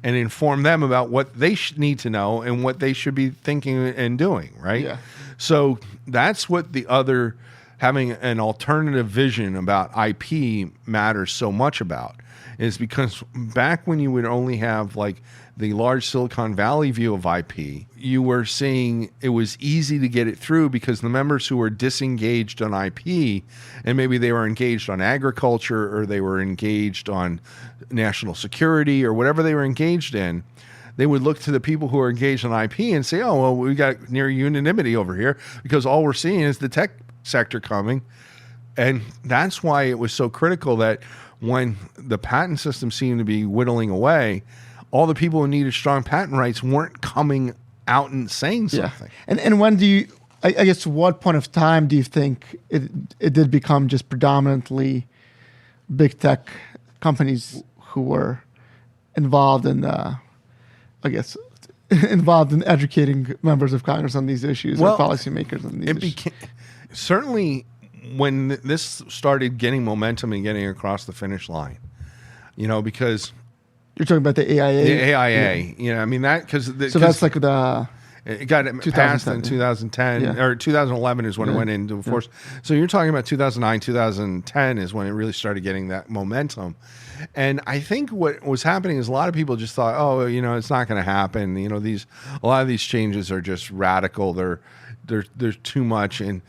and inform them about what they need to know and what they should be thinking and doing, right? Yeah. So that's what having an alternative vision about IP matters so much about, is because back when you would only have like the large Silicon Valley view of IP, you were seeing it was easy to get it through because the members who were disengaged on IP, and maybe they were engaged on agriculture or they were engaged on national security or whatever they were engaged in, they would look to the people who are engaged on IP and say, oh, well, we got near unanimity over here because all we're seeing is the tech sector coming. And that's why it was so critical that when the patent system seemed to be whittling away, all the people who needed strong patent rights weren't coming out and saying something. Yeah. And when do you, I guess, what point of time do you think it did become just predominantly big tech companies who were involved in, involved in educating members of Congress on these issues, or policymakers on these issues? Certainly when this started getting momentum and getting across the finish line, because you're talking about the AIA? The AIA. Yeah. I mean, that because... So that's like the... It got passed in 2010, or 2011 is when it went into force. So you're talking about 2009, 2010 is when it really started getting that momentum. And I think what was happening is a lot of people just thought, oh, it's not going to happen. A lot of these changes are just radical. There's too much. And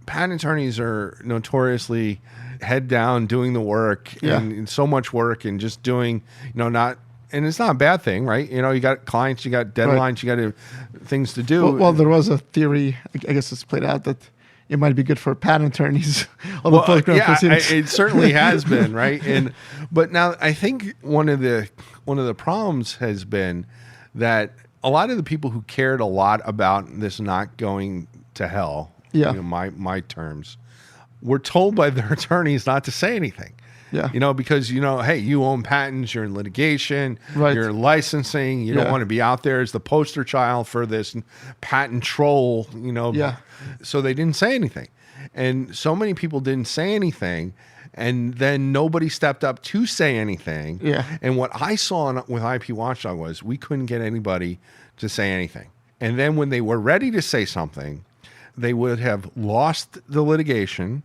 patent attorneys are notoriously head down doing the work and so much work and just doing, and it's not a bad thing, right? You got clients, you got deadlines, you got things to do. Well, there was a theory, I guess it's played out, that it might be good for patent attorneys. It certainly has been, right? But now I think one of the problems has been that a lot of the people who cared a lot about this not going to hell, my terms, were told by their attorneys not to say anything. Yeah. Because, hey, you own patents, you're in litigation, you're licensing, you don't want to be out there as the poster child for this patent troll, So they didn't say anything. And so many people didn't say anything. And then nobody stepped up to say anything. Yeah. And what I saw with IP Watchdog was we couldn't get anybody to say anything. And then when they were ready to say something, they would have lost the litigation.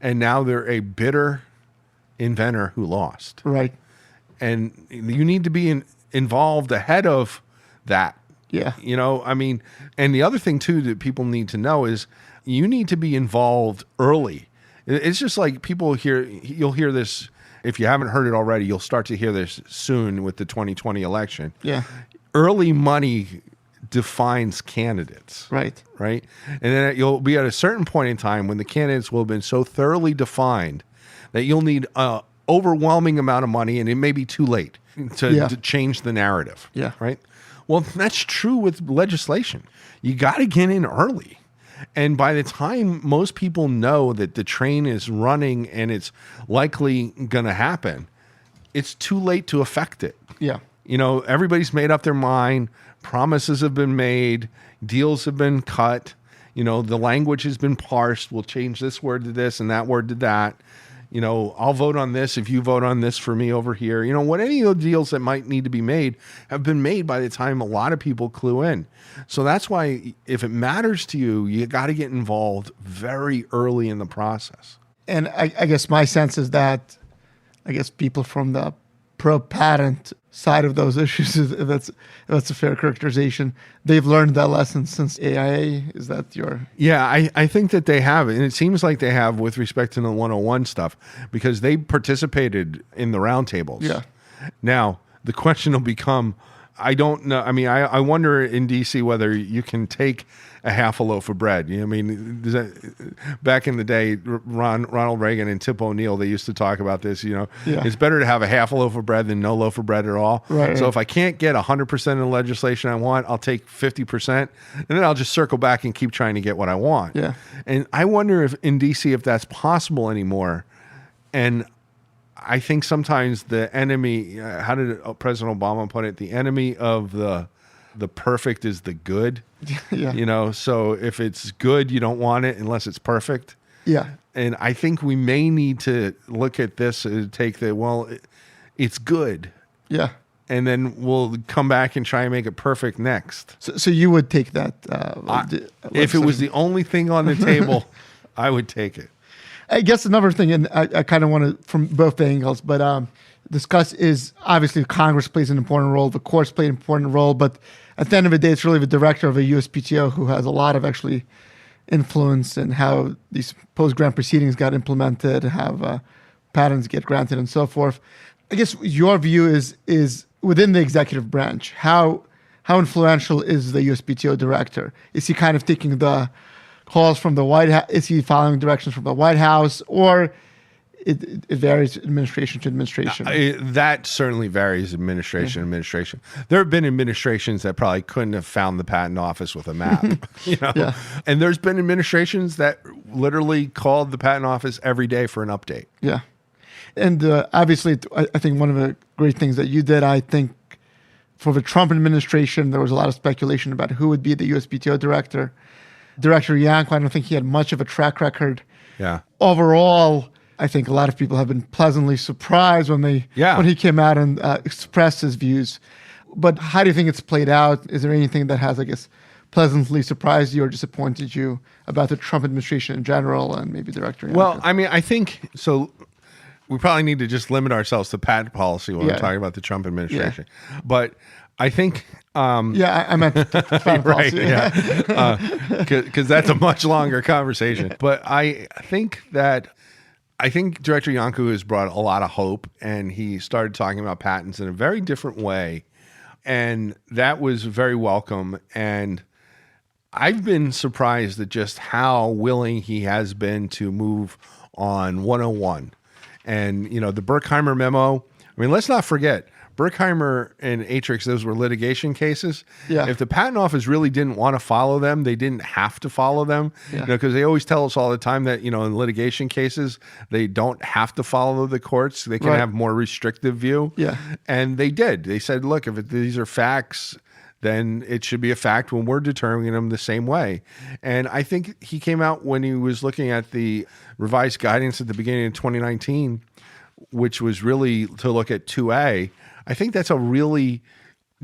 And now they're a bitter inventor who lost. Right. And you need to be involved ahead of that. Yeah. And the other thing too that people need to know is you need to be involved early. It's just like you'll hear this, if you haven't heard it already, you'll start to hear this soon with the 2020 election. Yeah. Early money defines candidates. Right. Right. And then you'll be at a certain point in time when the candidates will have been so thoroughly defined that you'll need an overwhelming amount of money, and it may be too late to change the narrative. Yeah. Right? Well, that's true with legislation. You got to get in early. And by the time most people know that the train is running and it's likely going to happen, it's too late to affect it. Yeah. Everybody's made up their mind. Promises have been made. Deals have been cut. The language has been parsed. We'll change this word to this and that word to that. I'll vote on this if you vote on this for me over here. What any of the deals that might need to be made have been made by the time a lot of people clue in. So that's why if it matters to you, you got to get involved very early in the process. And I guess my sense is that people from the pro-patent side of those issues, if that's a fair characterization, they've learned that lesson since AIA. Is that your... Yeah, I think that they have. And it seems like they have with respect to the 101 stuff because they participated in the roundtables. Yeah. Now, the question will become, I don't know. I mean, I wonder in D.C. whether you can take a half a loaf of bread. Back in the day, Ronald Reagan and Tip O'Neill, they used to talk about this. It's better to have a half a loaf of bread than no loaf of bread at all. Right. So if I can't get 100% of the legislation I want, I'll take 50%, and then I'll just circle back and keep trying to get what I want. Yeah. And I wonder if in D.C. if that's possible anymore. And I think sometimes the enemy, how did President Obama put it? The enemy of the perfect is the good. Yeah. You know, so if it's good, you don't want it unless it's perfect. Yeah. And I think we may need to look at this and take it's good. Yeah. And then we'll come back and try and make it perfect next. So you would take that? If it was the only thing on the table, I would take it. I guess another thing, and I kind of want to, from both angles, but discuss is obviously Congress plays an important role, the courts play an important role, but at the end of the day, it's really the director of a USPTO who has a lot of actually influence in how these post-grant proceedings got implemented, how patents get granted, and so forth. I guess your view is within the executive branch, how influential is the USPTO director? Is he kind of taking the calls from the White House? Is he following directions from the White House, or it varies administration to administration? That certainly varies administration to administration. There have been administrations that probably couldn't have found the patent office with a map, you know. Yeah. And there's been administrations that literally called the patent office every day for an update. Yeah. And obviously, I think one of the great things that you did, I think, for the Trump administration, there was a lot of speculation about who would be the USPTO director. Director Yanko, I don't think he had much of a track record. Yeah. Overall, I think a lot of people have been pleasantly surprised when he came out and expressed his views. But how do you think it's played out? Is there anything that has, I guess, pleasantly surprised you or disappointed you about the Trump administration in general and maybe Director Yanko? Well, I mean, I think so. We probably need to just limit ourselves to patent policy when we're talking about the Trump administration. Yeah. But I think... I meant patent right, policy. Yeah. Because that's a much longer conversation. But I think Director Yanko has brought a lot of hope, and he started talking about patents in a very different way. And that was very welcome. And I've been surprised at just how willing he has been to move on 101. And, you know, the Berkheimer memo, I mean, let's not forget, Berkheimer and Atrix, those were litigation cases. Yeah. If the patent office really didn't want to follow them, they didn't have to follow them. Yeah. You know, because they always tell us all the time that, you know, in litigation cases, they don't have to follow the courts. They can have more restrictive view. Yeah. And they did. They said, look, if these are facts, then it should be a fact when we're determining them the same way. And I think he came out when he was looking at the revised guidance at the beginning of 2019, which was really to look at 2A. I think that's a really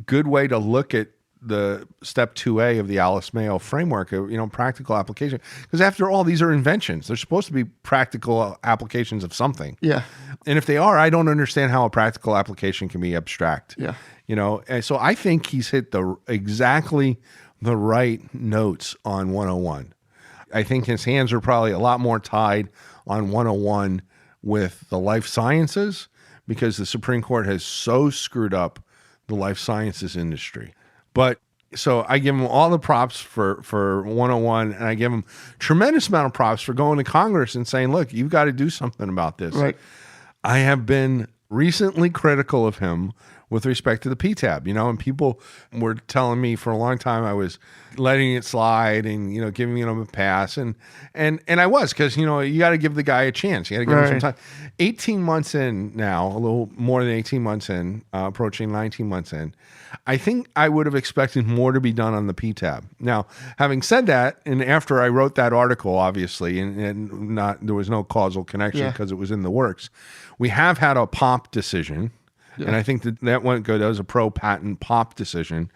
good way to look at the step 2A of the Alice Mayo framework, you know, practical application. Because after all, these are inventions. They're supposed to be practical applications of something. Yeah. And if they are, I don't understand how a practical application can be abstract. Yeah. You know, and so I think he's hit exactly the right notes on 101. I think his hands are probably a lot more tied on 101 with the life sciences, because the Supreme Court has so screwed up the life sciences industry. But so I give him all the props for 101, and I give him tremendous amount of props for going to Congress and saying, look, you've got to do something about this. Right. I have been recently critical of him with respect to the PTAB, you know, and people were telling me for a long time I was letting it slide and, you know, giving him a pass. And I was, because, you know, you got to give the guy a chance. You got to give him some time. 18 months in now, a little more than 18 months in, approaching 19 months in, I think I would have expected more to be done on the PTAB. Now, having said that, and after I wrote that article, obviously, and there was no causal connection because it was in the works, we have had a POP decision. Yeah. And I think that went good. That was a pro-patent POP decision.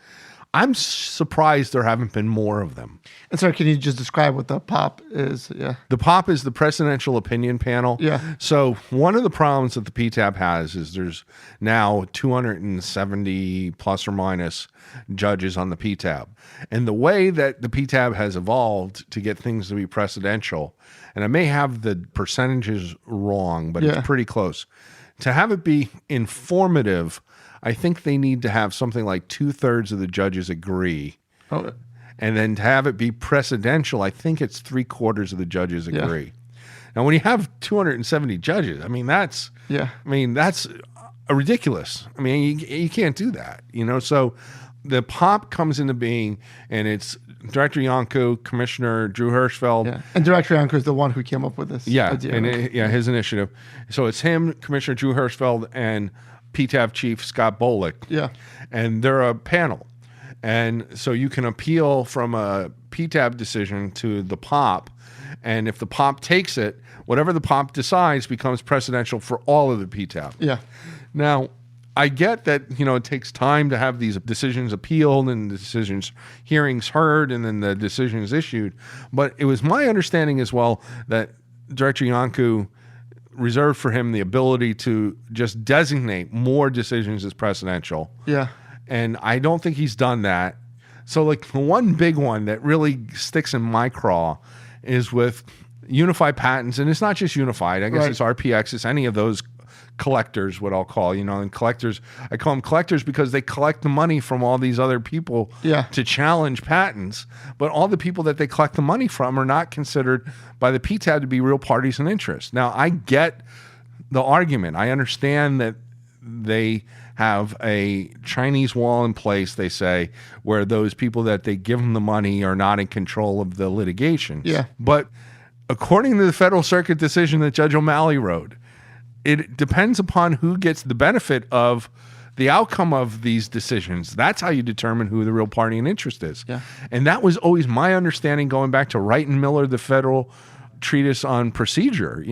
I'm surprised there haven't been more of them. And sorry, can you just describe what the POP is? Yeah. The POP is the Presidential Opinion Panel. Yeah. So one of the problems that the PTAB has is there's now 270 plus or minus judges on the PTAB. And the way that the PTAB has evolved to get things to be precedential, and I may have the percentages wrong, but it's pretty close. To have it be informative, I think they need to have something like 2/3 of the judges agree. Oh. And then to have it be precedential, I think it's 3/4 of the judges agree. Now, when you have 270 judges, I mean, that's ridiculous. I mean, you can't do that, you know? So the POP comes into being, and it's Director Yonko, Commissioner Drew Hirschfeld. Yeah. And Director Yonko is the one who came up with this idea. And his initiative. So it's him, Commissioner Drew Hirschfeld, and PTAB Chief Scott Bolick. Yeah. And they're a panel. And so you can appeal from a PTAB decision to the POP. And if the POP takes it, whatever the POP decides becomes precedential for all of the PTAB. Yeah. Now, I get that, it takes time to have these decisions appealed and the hearings heard and then the decisions issued. But it was my understanding as well that Director Yonko reserved for him the ability to just designate more decisions as precedential. Yeah. And I don't think he's done that. So like the one big one that really sticks in my craw is with unified patents. And it's not just unified. I guess it's RPX. It's any of those collectors, what I'll call, and collectors. I call them collectors because they collect the money from all these other people to challenge patents. But all the people that they collect the money from are not considered by the PTAB to be real parties in interest. Now, I get the argument. I understand that they have a Chinese wall in place, they say, where those people that they give them the money are not in control of the litigation. Yeah. But according to the Federal Circuit decision that Judge O'Malley wrote, it depends upon who gets the benefit of the outcome of these decisions. That's how you determine who the real party in interest is. Yeah. And that was always my understanding going back to Wright and Miller, the federal treatise on procedure,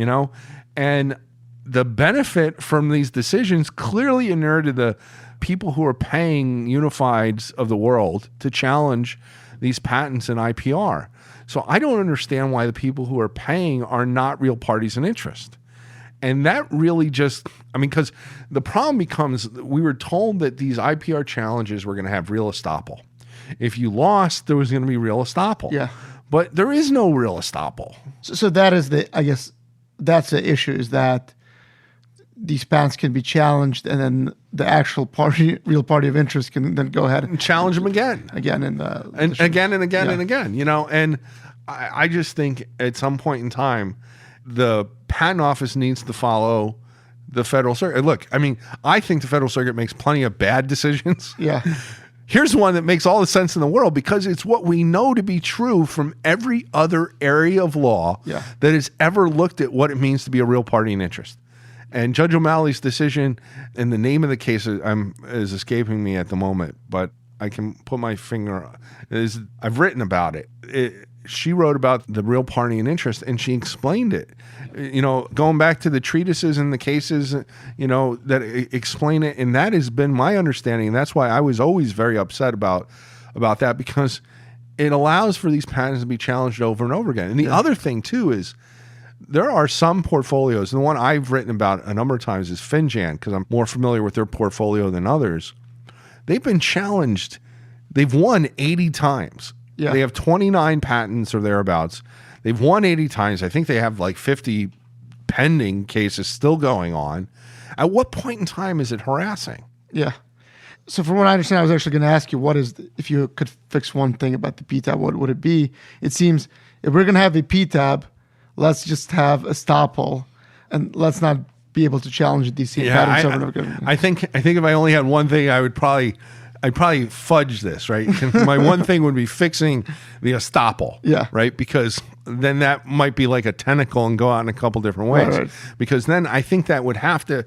and the benefit from these decisions clearly inured to the people who are paying unifieds of the world to challenge these patents and IPR. So I don't understand why the people who are paying are not real parties in interest. And that really because the problem becomes we were told that these IPR challenges were going to have real estoppel. If you lost, there was going to be real estoppel. Yeah. But there is no real estoppel. So that is that's the issue, is that these patents can be challenged and then the actual real party of interest can then go ahead and challenge them again. Again. And again. And I just think at some point in time, the Patent Office needs to follow the Federal Circuit. Look, I think the Federal Circuit makes plenty of bad decisions. Yeah. Here's one that makes all the sense in the world because it's what we know to be true from every other area of law that has ever looked at what it means to be a real party in interest. And Judge O'Malley's decision, and the name of the case is escaping me at the moment, but I can put my finger on it. I've written about it. She wrote about the real party in interest, and she explained it. Going back to the treatises and the cases, that explain it, and that has been my understanding. And that's why I was always very upset about that, because it allows for these patents to be challenged over and over again. And the other thing too is there are some portfolios, and the one I've written about a number of times is Finjan, because I'm more familiar with their portfolio than others. They've been challenged. They've won 80 times. Yeah. They have 29 patents or thereabouts. They've won 80 times. I think they have like 50 pending cases still going on. At what point in time is it harassing? Yeah. So from what I understand, I was actually going to ask you, if you could fix one thing about the PTAB, what would it be? It seems if we're going to have a PTAB, let's just have estoppel, and let's not be able to challenge these patents over and over again. I think if I only had one thing, I'd probably fudge this, right? My one thing would be fixing the estoppel, right? Because then that might be like a tentacle and go out in a couple different ways. Right. Because then I think that would have to,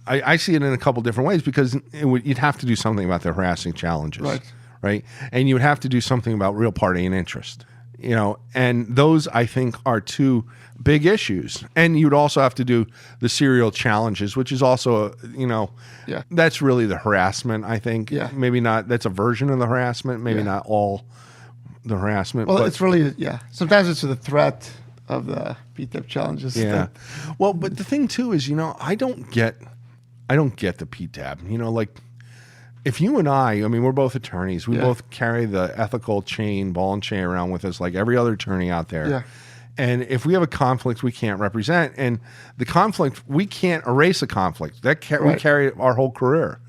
I see it in a couple different ways, because you'd have to do something about the harassing challenges, right? And you would have to do something about real party and interest. And those I think are two big issues. And you'd also have to do the serial challenges, which is also, that's really the harassment, I think. Yeah. Maybe not, that's a version of the harassment, maybe not all the harassment. Well, it's really, sometimes it's the threat of the PTAB challenges. Yeah. Well, but the thing too is, I don't get the PTAB, like, if you and I mean, we're both attorneys. We both carry the ethical ball and chain around with us like every other attorney out there. Yeah. And if we have a conflict we can't represent, and the conflict, we can't erase a conflict. We carry our whole career.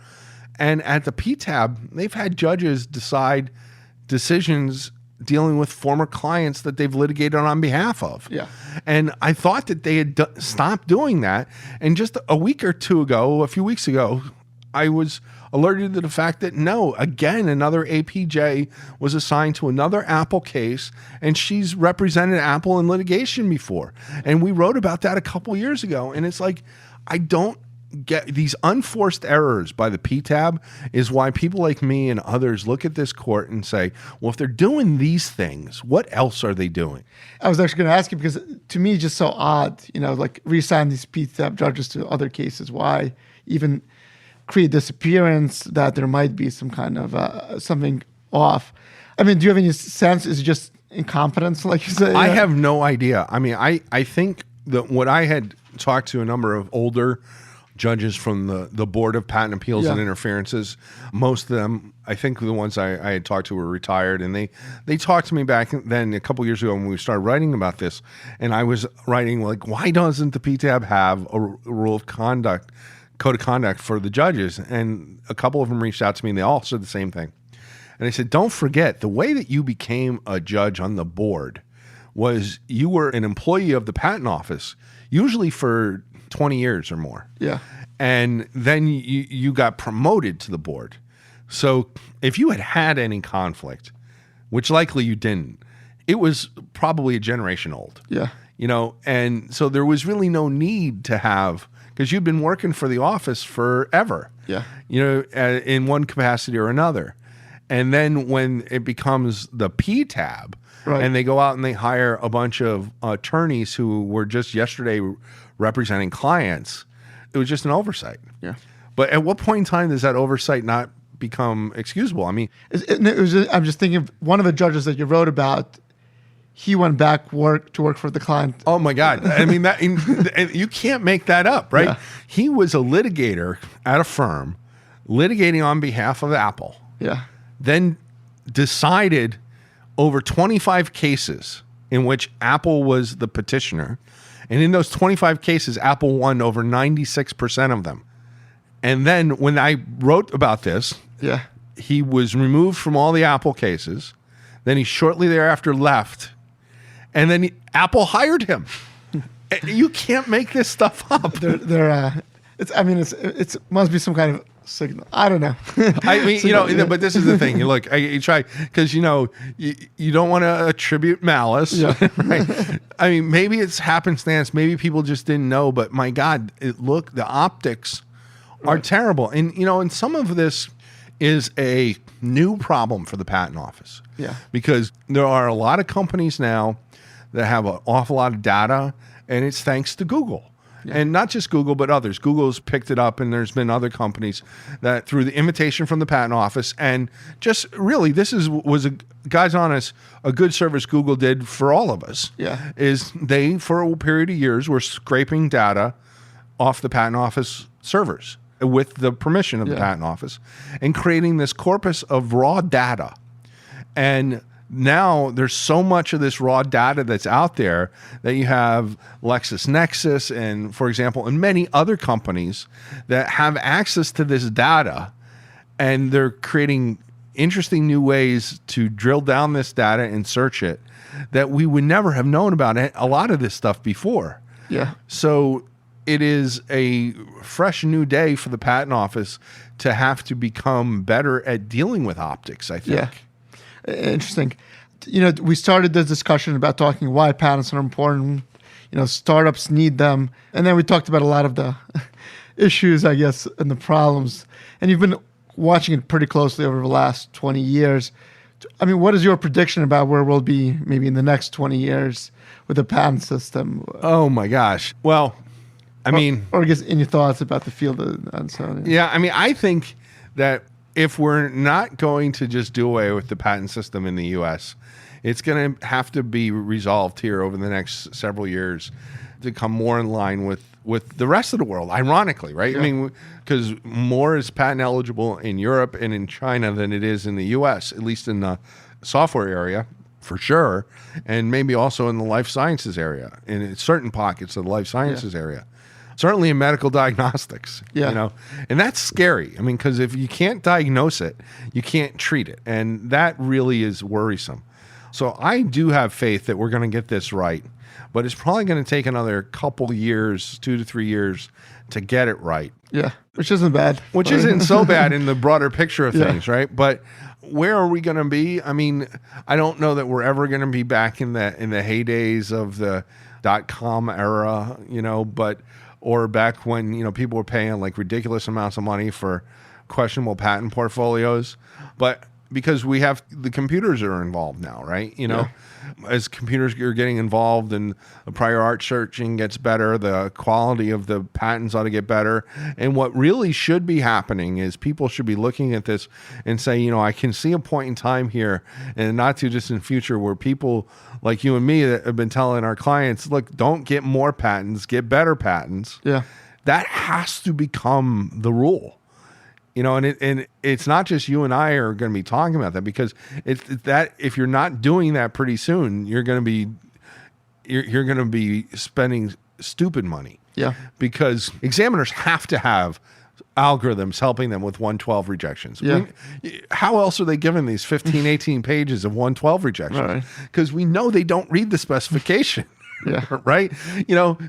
And at the PTAB, they've had judges decide decisions dealing with former clients that they've litigated on behalf of. Yeah. And I thought that they had stopped doing that. And just a few weeks ago, I was alerted to the fact that no, again, another APJ was assigned to another Apple case, and she's represented Apple in litigation before. And we wrote about that a couple years ago. And it's like, I don't get these unforced errors by the PTAB is why people like me and others look at this court and say, well, if they're doing these things, what else are they doing? I was actually going to ask you because to me, it's just so odd, like reassign these PTAB judges to other cases. Why even create this appearance that there might be some kind of something off? I mean, do you have any sense? Is it just incompetence, like you say? I have no idea. I mean, I think that what I had talked to a number of older judges from the Board of Patent Appeals and Interferences. Most of them, I think the ones I had talked to were retired, and they talked to me back then a couple years ago when we started writing about this, and I was writing like, why doesn't the PTAB have a rule of conduct, code of conduct for the judges? And a couple of them reached out to me, and they all said the same thing. And I said, don't forget, the way that you became a judge on the board was you were an employee of the patent office, usually for 20 years or more. Yeah. And then you got promoted to the board. So if you had any conflict, which likely you didn't, it was probably a generation old. Yeah. And so there was really no need to have, because you've been working for the office forever. Yeah. In one capacity or another. And then when it becomes the PTAB, right, and they go out and they hire a bunch of attorneys who were just yesterday representing clients, it was just an oversight. Yeah. But at what point in time does that oversight not become excusable? I mean, I'm just thinking of one of the judges that you wrote about. He went back to work for the client. Oh my God! I mean, you can't make that up, right? Yeah. He was a litigator at a firm, litigating on behalf of Apple. Yeah. Then decided over 25 cases in which Apple was the petitioner. And in those 25 cases, Apple won over 96% of them. And then when I wrote about this, he was removed from all the Apple cases. Then he shortly thereafter left. And then Apple hired him. You can't make this stuff up. It must be some kind of signal. I don't know. I mean, but this is the thing. You try, because, you don't want to attribute malice. Yeah. Right? I mean, maybe it's happenstance. Maybe people just didn't know. But my God, the optics are terrible. And, and some of this is a new problem for the patent office. Yeah. Because there are a lot of companies now that have an awful lot of data, and it's thanks to Google. Yeah. And not just Google, but others. Google's picked it up, and there's been other companies that, through the invitation from the patent office, and just really, guys honest, a good service Google did for all of us. Yeah. Is they, for a period of years, were scraping data off the patent office servers with the permission of the patent office, and creating this corpus of raw data. And now there's so much of this raw data that's out there that you have LexisNexis and, for example, and many other companies that have access to this data, and they're creating interesting new ways to drill down this data and search it that we would never have known about a lot of this stuff before. Yeah. So it is a fresh new day for the patent office to have to become better at dealing with optics, I think. Yeah. Interesting. We started this discussion about talking why patents are important. Startups need them. And then we talked about a lot of the issues, I guess, and the problems. And you've been watching it pretty closely over the last 20 years. I mean, what is your prediction about where we'll be maybe in the next 20 years with the patent system? Oh, my gosh. Well, I mean... Or I guess any thoughts about the field and so on. Yeah, I mean, I think that if we're not going to just do away with the patent system in the U.S., it's going to have to be resolved here over the next several years to come more in line with the rest of the world, ironically, right? Yeah. I mean, because more is patent eligible in Europe and in China than it is in the U.S., at least in the software area, for sure, and maybe also in the life sciences area, in certain pockets of the life sciences area. Certainly in medical diagnostics, and that's scary. I mean, because if you can't diagnose it, you can't treat it. And that really is worrisome. So I do have faith that we're going to get this right. but it's probably going to take another couple years, 2 to 3 years to get it right. Yeah, which isn't bad. Which isn't so bad in the broader picture of Yeah. things, right? But where are we going to be? I mean, I don't know that we're ever going to be back in the heydays of the .com era, but or back when, people were paying like ridiculous amounts of money for questionable patent portfolios. But because we have the computers are involved now, right? As computers are getting involved and the prior art searching gets better, the quality of the patents ought to get better. And what really should be happening is people should be looking at this and say, I can see a point in time here in the not too distant future where people like you and me that have been telling our clients, look, don't get more patents, get better patents. Yeah. That has to become the rule. And it's not just you and I are going to be talking about that, because it's that if you're not doing that pretty soon, you're going to be spending stupid money. Yeah. Because examiners have to have algorithms helping them with 112 rejections. Yeah. How else are they given these 15, 18 pages of 112 rejections? Right. Because we know they don't read the specification. Yeah. Right?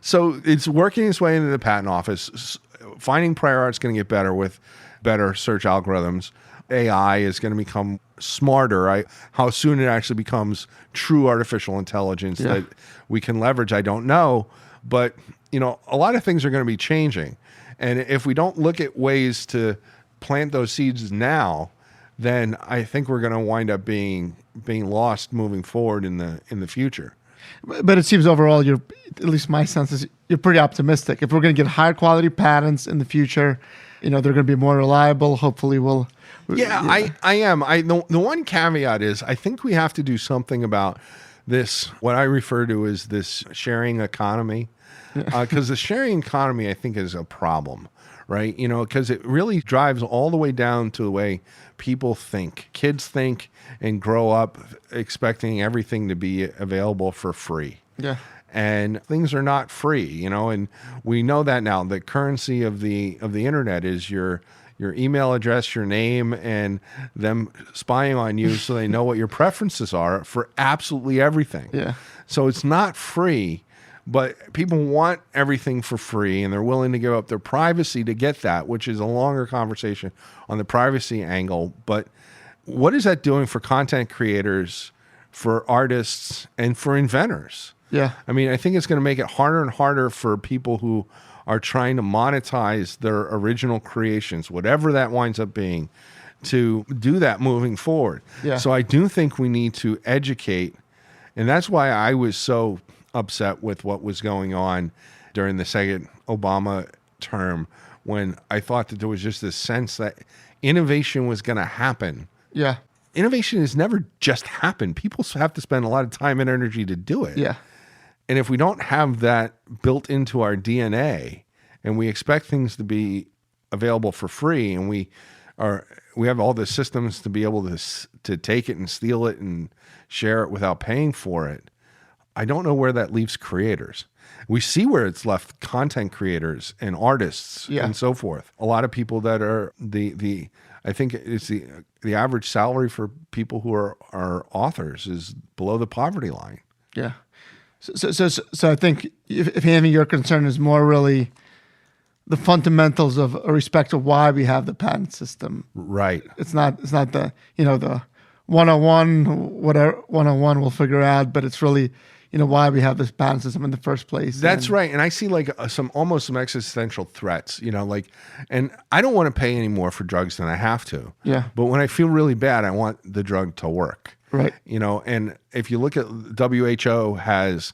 So it's working its way into the patent office. Finding prior art is going to get better with better search algorithms. AI is going to become smarter. How soon it actually becomes true artificial intelligence that we can leverage, I don't know. But, a lot of things are going to be changing. And if we don't look at ways to plant those seeds now, then I think we're going to wind up being lost moving forward in the future. But it seems overall, at least my sense is you're pretty optimistic. If we're going to get higher quality patents in the future, they're going to be more reliable. Hopefully I am. The one caveat is I think we have to do something about this, what I refer to as this sharing economy. Because the sharing economy, I think, is a problem, right? Because it really drives all the way down to the way people think. Kids think and grow up expecting everything to be available for free. Yeah. And things are not free, and we know that now. The currency of the internet is your email address, your name, and them spying on you so they know what your preferences are for absolutely everything. Yeah. So it's not free, but people want everything for free, and they're willing to give up their privacy to get that, which is a longer conversation on the privacy angle. But what is that doing for content creators, for artists, and for inventors? Yeah. I mean, I think it's going to make it harder and harder for people who are trying to monetize their original creations, whatever that winds up being, to do that moving forward. Yeah. So I do think we need to educate. And that's why I was so upset with what was going on during the second Obama term, when I thought that there was just this sense that innovation was going to happen. Yeah. Innovation has never just happened. People have to spend a lot of time and energy to do it. Yeah. And if we don't have that built into our DNA, and we expect things to be available for free, and we have all the systems to be able to take it and steal it and share it without paying for it, I don't know where that leaves creators. We see where it's left content creators and artists and so forth. A lot of people that are I think it's the average salary for people who are authors is below the poverty line. Yeah. So I think if anything, your concern is more really the fundamentals of a respect of why we have the patent system. Right. It's not the the 101 whatever 101 we'll figure out, but it's really why we have this patent system in the first place. That's right. And I see like some existential threats, and I don't want to pay any more for drugs than I have to. Yeah. But when I feel really bad, I want the drug to work. Right. And if you look at WHO has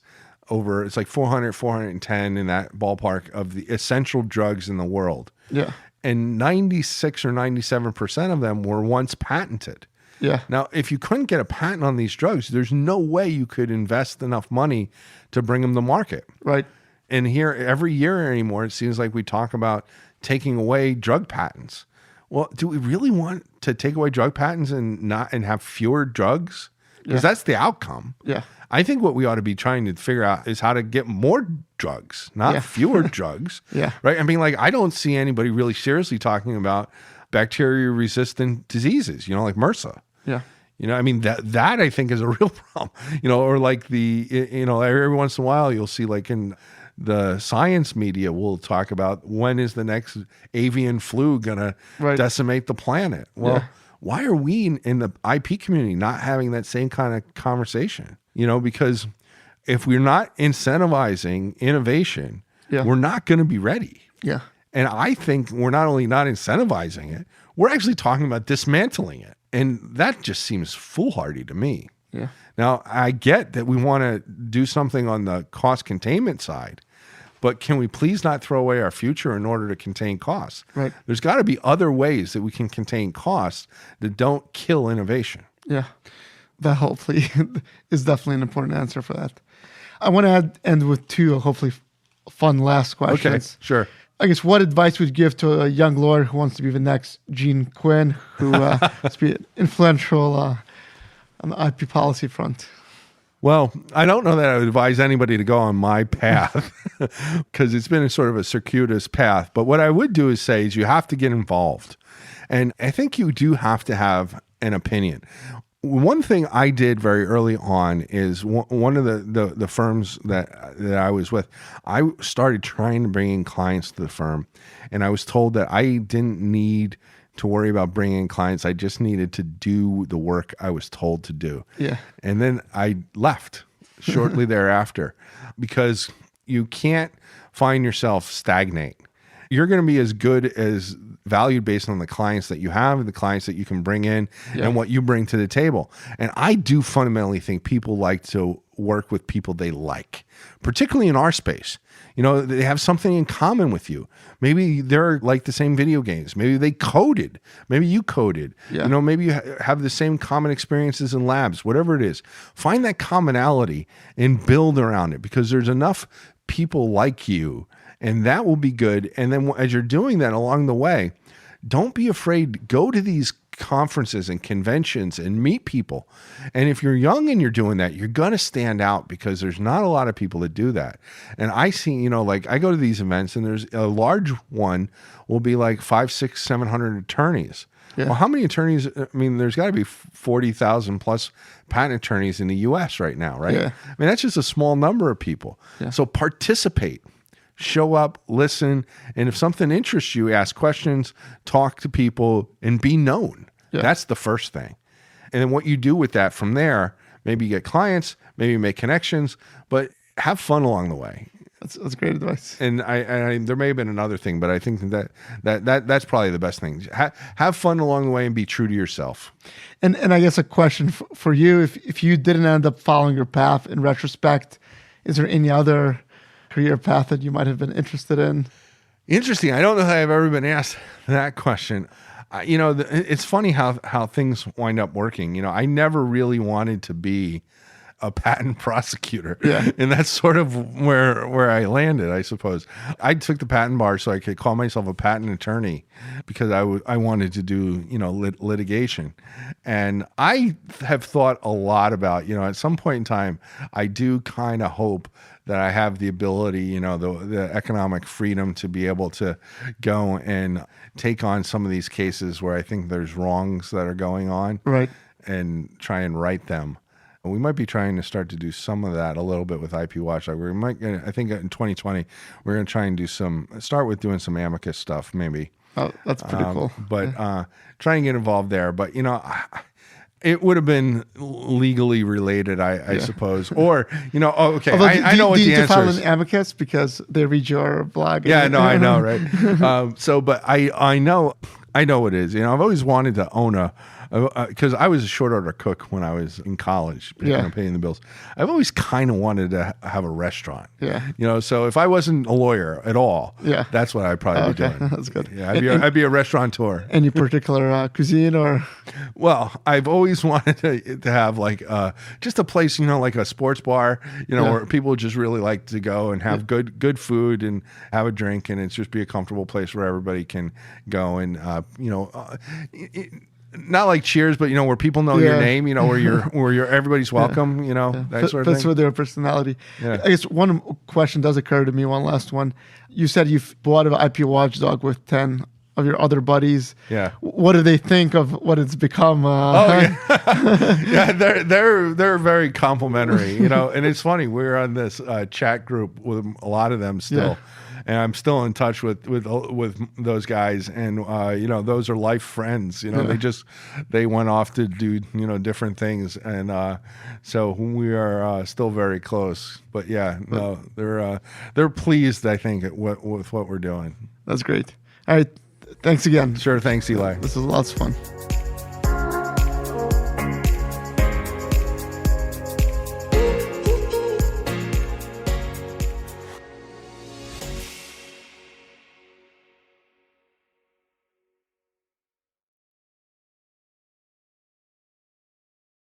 it's like 400, 410 in that ballpark of the essential drugs in the world. Yeah. And 96 or 97% of them were once patented. Yeah. Now, if you couldn't get a patent on these drugs, there's no way you could invest enough money to bring them to market. Right. And here, every year anymore, it seems like we talk about taking away drug patents. Well, do we really want to take away drug patents and have fewer drugs? Because that's the outcome. Yeah. I think what we ought to be trying to figure out is how to get more drugs, not fewer drugs. Yeah. Right? I mean, like, I don't see anybody really seriously talking about bacteria-resistant diseases, like MRSA. Yeah. You know, I mean, that I think is a real problem, you know, or like every once in a while you'll see like in the science media, we'll talk about when is the next avian flu going to decimate the planet. Well, why are we in the IP community not having that same kind of conversation? You know, because if we're not incentivizing innovation, we're not going to be ready. Yeah. And I think we're not only not incentivizing it, we're actually talking about dismantling it. And that just seems foolhardy to me. Yeah. Now, I get that we want to do something on the cost containment side, but can we please not throw away our future in order to contain costs? Right. There's got to be other ways that we can contain costs that don't kill innovation. Yeah. That hopefully is definitely an important answer for that. I want to end with two hopefully fun last questions. Okay, sure. I guess what advice would you give to a young lawyer who wants to be the next Gene Quinn, who wants to be influential on the IP policy front? Well, I don't know that I would advise anybody to go on my path because it's been a sort of a circuitous path. But what I would do is say is you have to get involved. And I think you do have to have an opinion. One thing I did very early on is one of the firms that I was with, I started trying to bring in clients to the firm, and I was told that I didn't need to worry about bringing in clients. I just needed to do the work I was told to do. Yeah. And then I left shortly thereafter because you can't find yourself stagnate. You're going to be as good as valued based on the clients that you have and the clients that you can bring in and what you bring to the table. And I do fundamentally think people like to work with people they like, particularly in our space. You know, they have something in common with you. Maybe they're like the same video games. Maybe they coded. Maybe you coded. Yeah. You know, maybe you have the same common experiences in labs, whatever it is. Find that commonality and build around it because there's enough people like you, and that will be good. And then as you're doing that along the way, don't be afraid. Go to these conferences and conventions and meet people. And if you're young and you're doing that, you're going to stand out because there's not a lot of people that do that. And I see, you know, like I go to these events and there's a large one will be like 500, 600, 700 attorneys. Yeah. Well, how many attorneys? I mean, there's got to be 40,000 plus patent attorneys in the US right now, right? Yeah. I mean, that's just a small number of people. Yeah. So participate. Show up, listen, and if something interests you, ask questions, talk to people, and be known. Yeah. That's the first thing. And then what you do with that from there, maybe you get clients, maybe you make connections, but have fun along the way. That's great advice. And I there may have been another thing, but I think that's probably the best thing. Have fun along the way and be true to yourself. And I guess a question for you, if you didn't end up following your path in retrospect, is there any other career path that you might have been interested in? Interesting. I don't know that I've ever been asked that question. You know, it's funny how things wind up working. You know, I never really wanted to be a patent prosecutor. Yeah. And that's sort of where I landed, I suppose. I took the patent bar so I could call myself a patent attorney because I wanted to do, you know, litigation. And I have thought a lot about, you know, at some point in time, I do kind of hope that I have the ability, you know, the economic freedom to be able to go and take on some of these cases where I think there's wrongs that are going on, right, and try and right them. And we might be trying to start to do some of that a little bit with IP Watchdog. I think in 2020 we're going to try and start with doing some amicus stuff, maybe. Oh, that's pretty cool. But try and get involved there. But you know, it would have been legally related, I suppose. Or, you know, okay, I know what the answer is. Do you file an amicus because they read your blog? Yeah, no, I know, right? But I know what it is. You know, I've always wanted to own because I was a short order cook when I was in college, paying the bills. I've always kind of wanted to have a restaurant. Yeah. You know, so if I wasn't a lawyer at all, that's what I'd probably be doing. That's good. Yeah, I'd be a restaurateur. Any particular cuisine or? Well, I've always wanted to have like just a place, you know, like a sports bar, you know, where people just really like to go and have good food and have a drink, and it's just be a comfortable place where everybody can go and you know. Not like Cheers, but you know, where people know your name, you know, where you're everybody's welcome, you know, that sort of thing. That's with their personality. Yeah. I guess one question does occur to me, one last one. You said you've bought an IP Watchdog with 10 of your other buddies. Yeah. What do they think of what it's become? Oh yeah, yeah. They're very complimentary, you know. And it's funny. We're on this chat group with a lot of them still, Yeah. and I'm still in touch with those guys. And you know, those are life friends. You know, Yeah. they went off to do different things, and so we are still very close. But yeah, no, they're pleased. I think with what we're doing. That's great. All right. Thanks again. Sure. Thanks, Eli. This is lots of fun.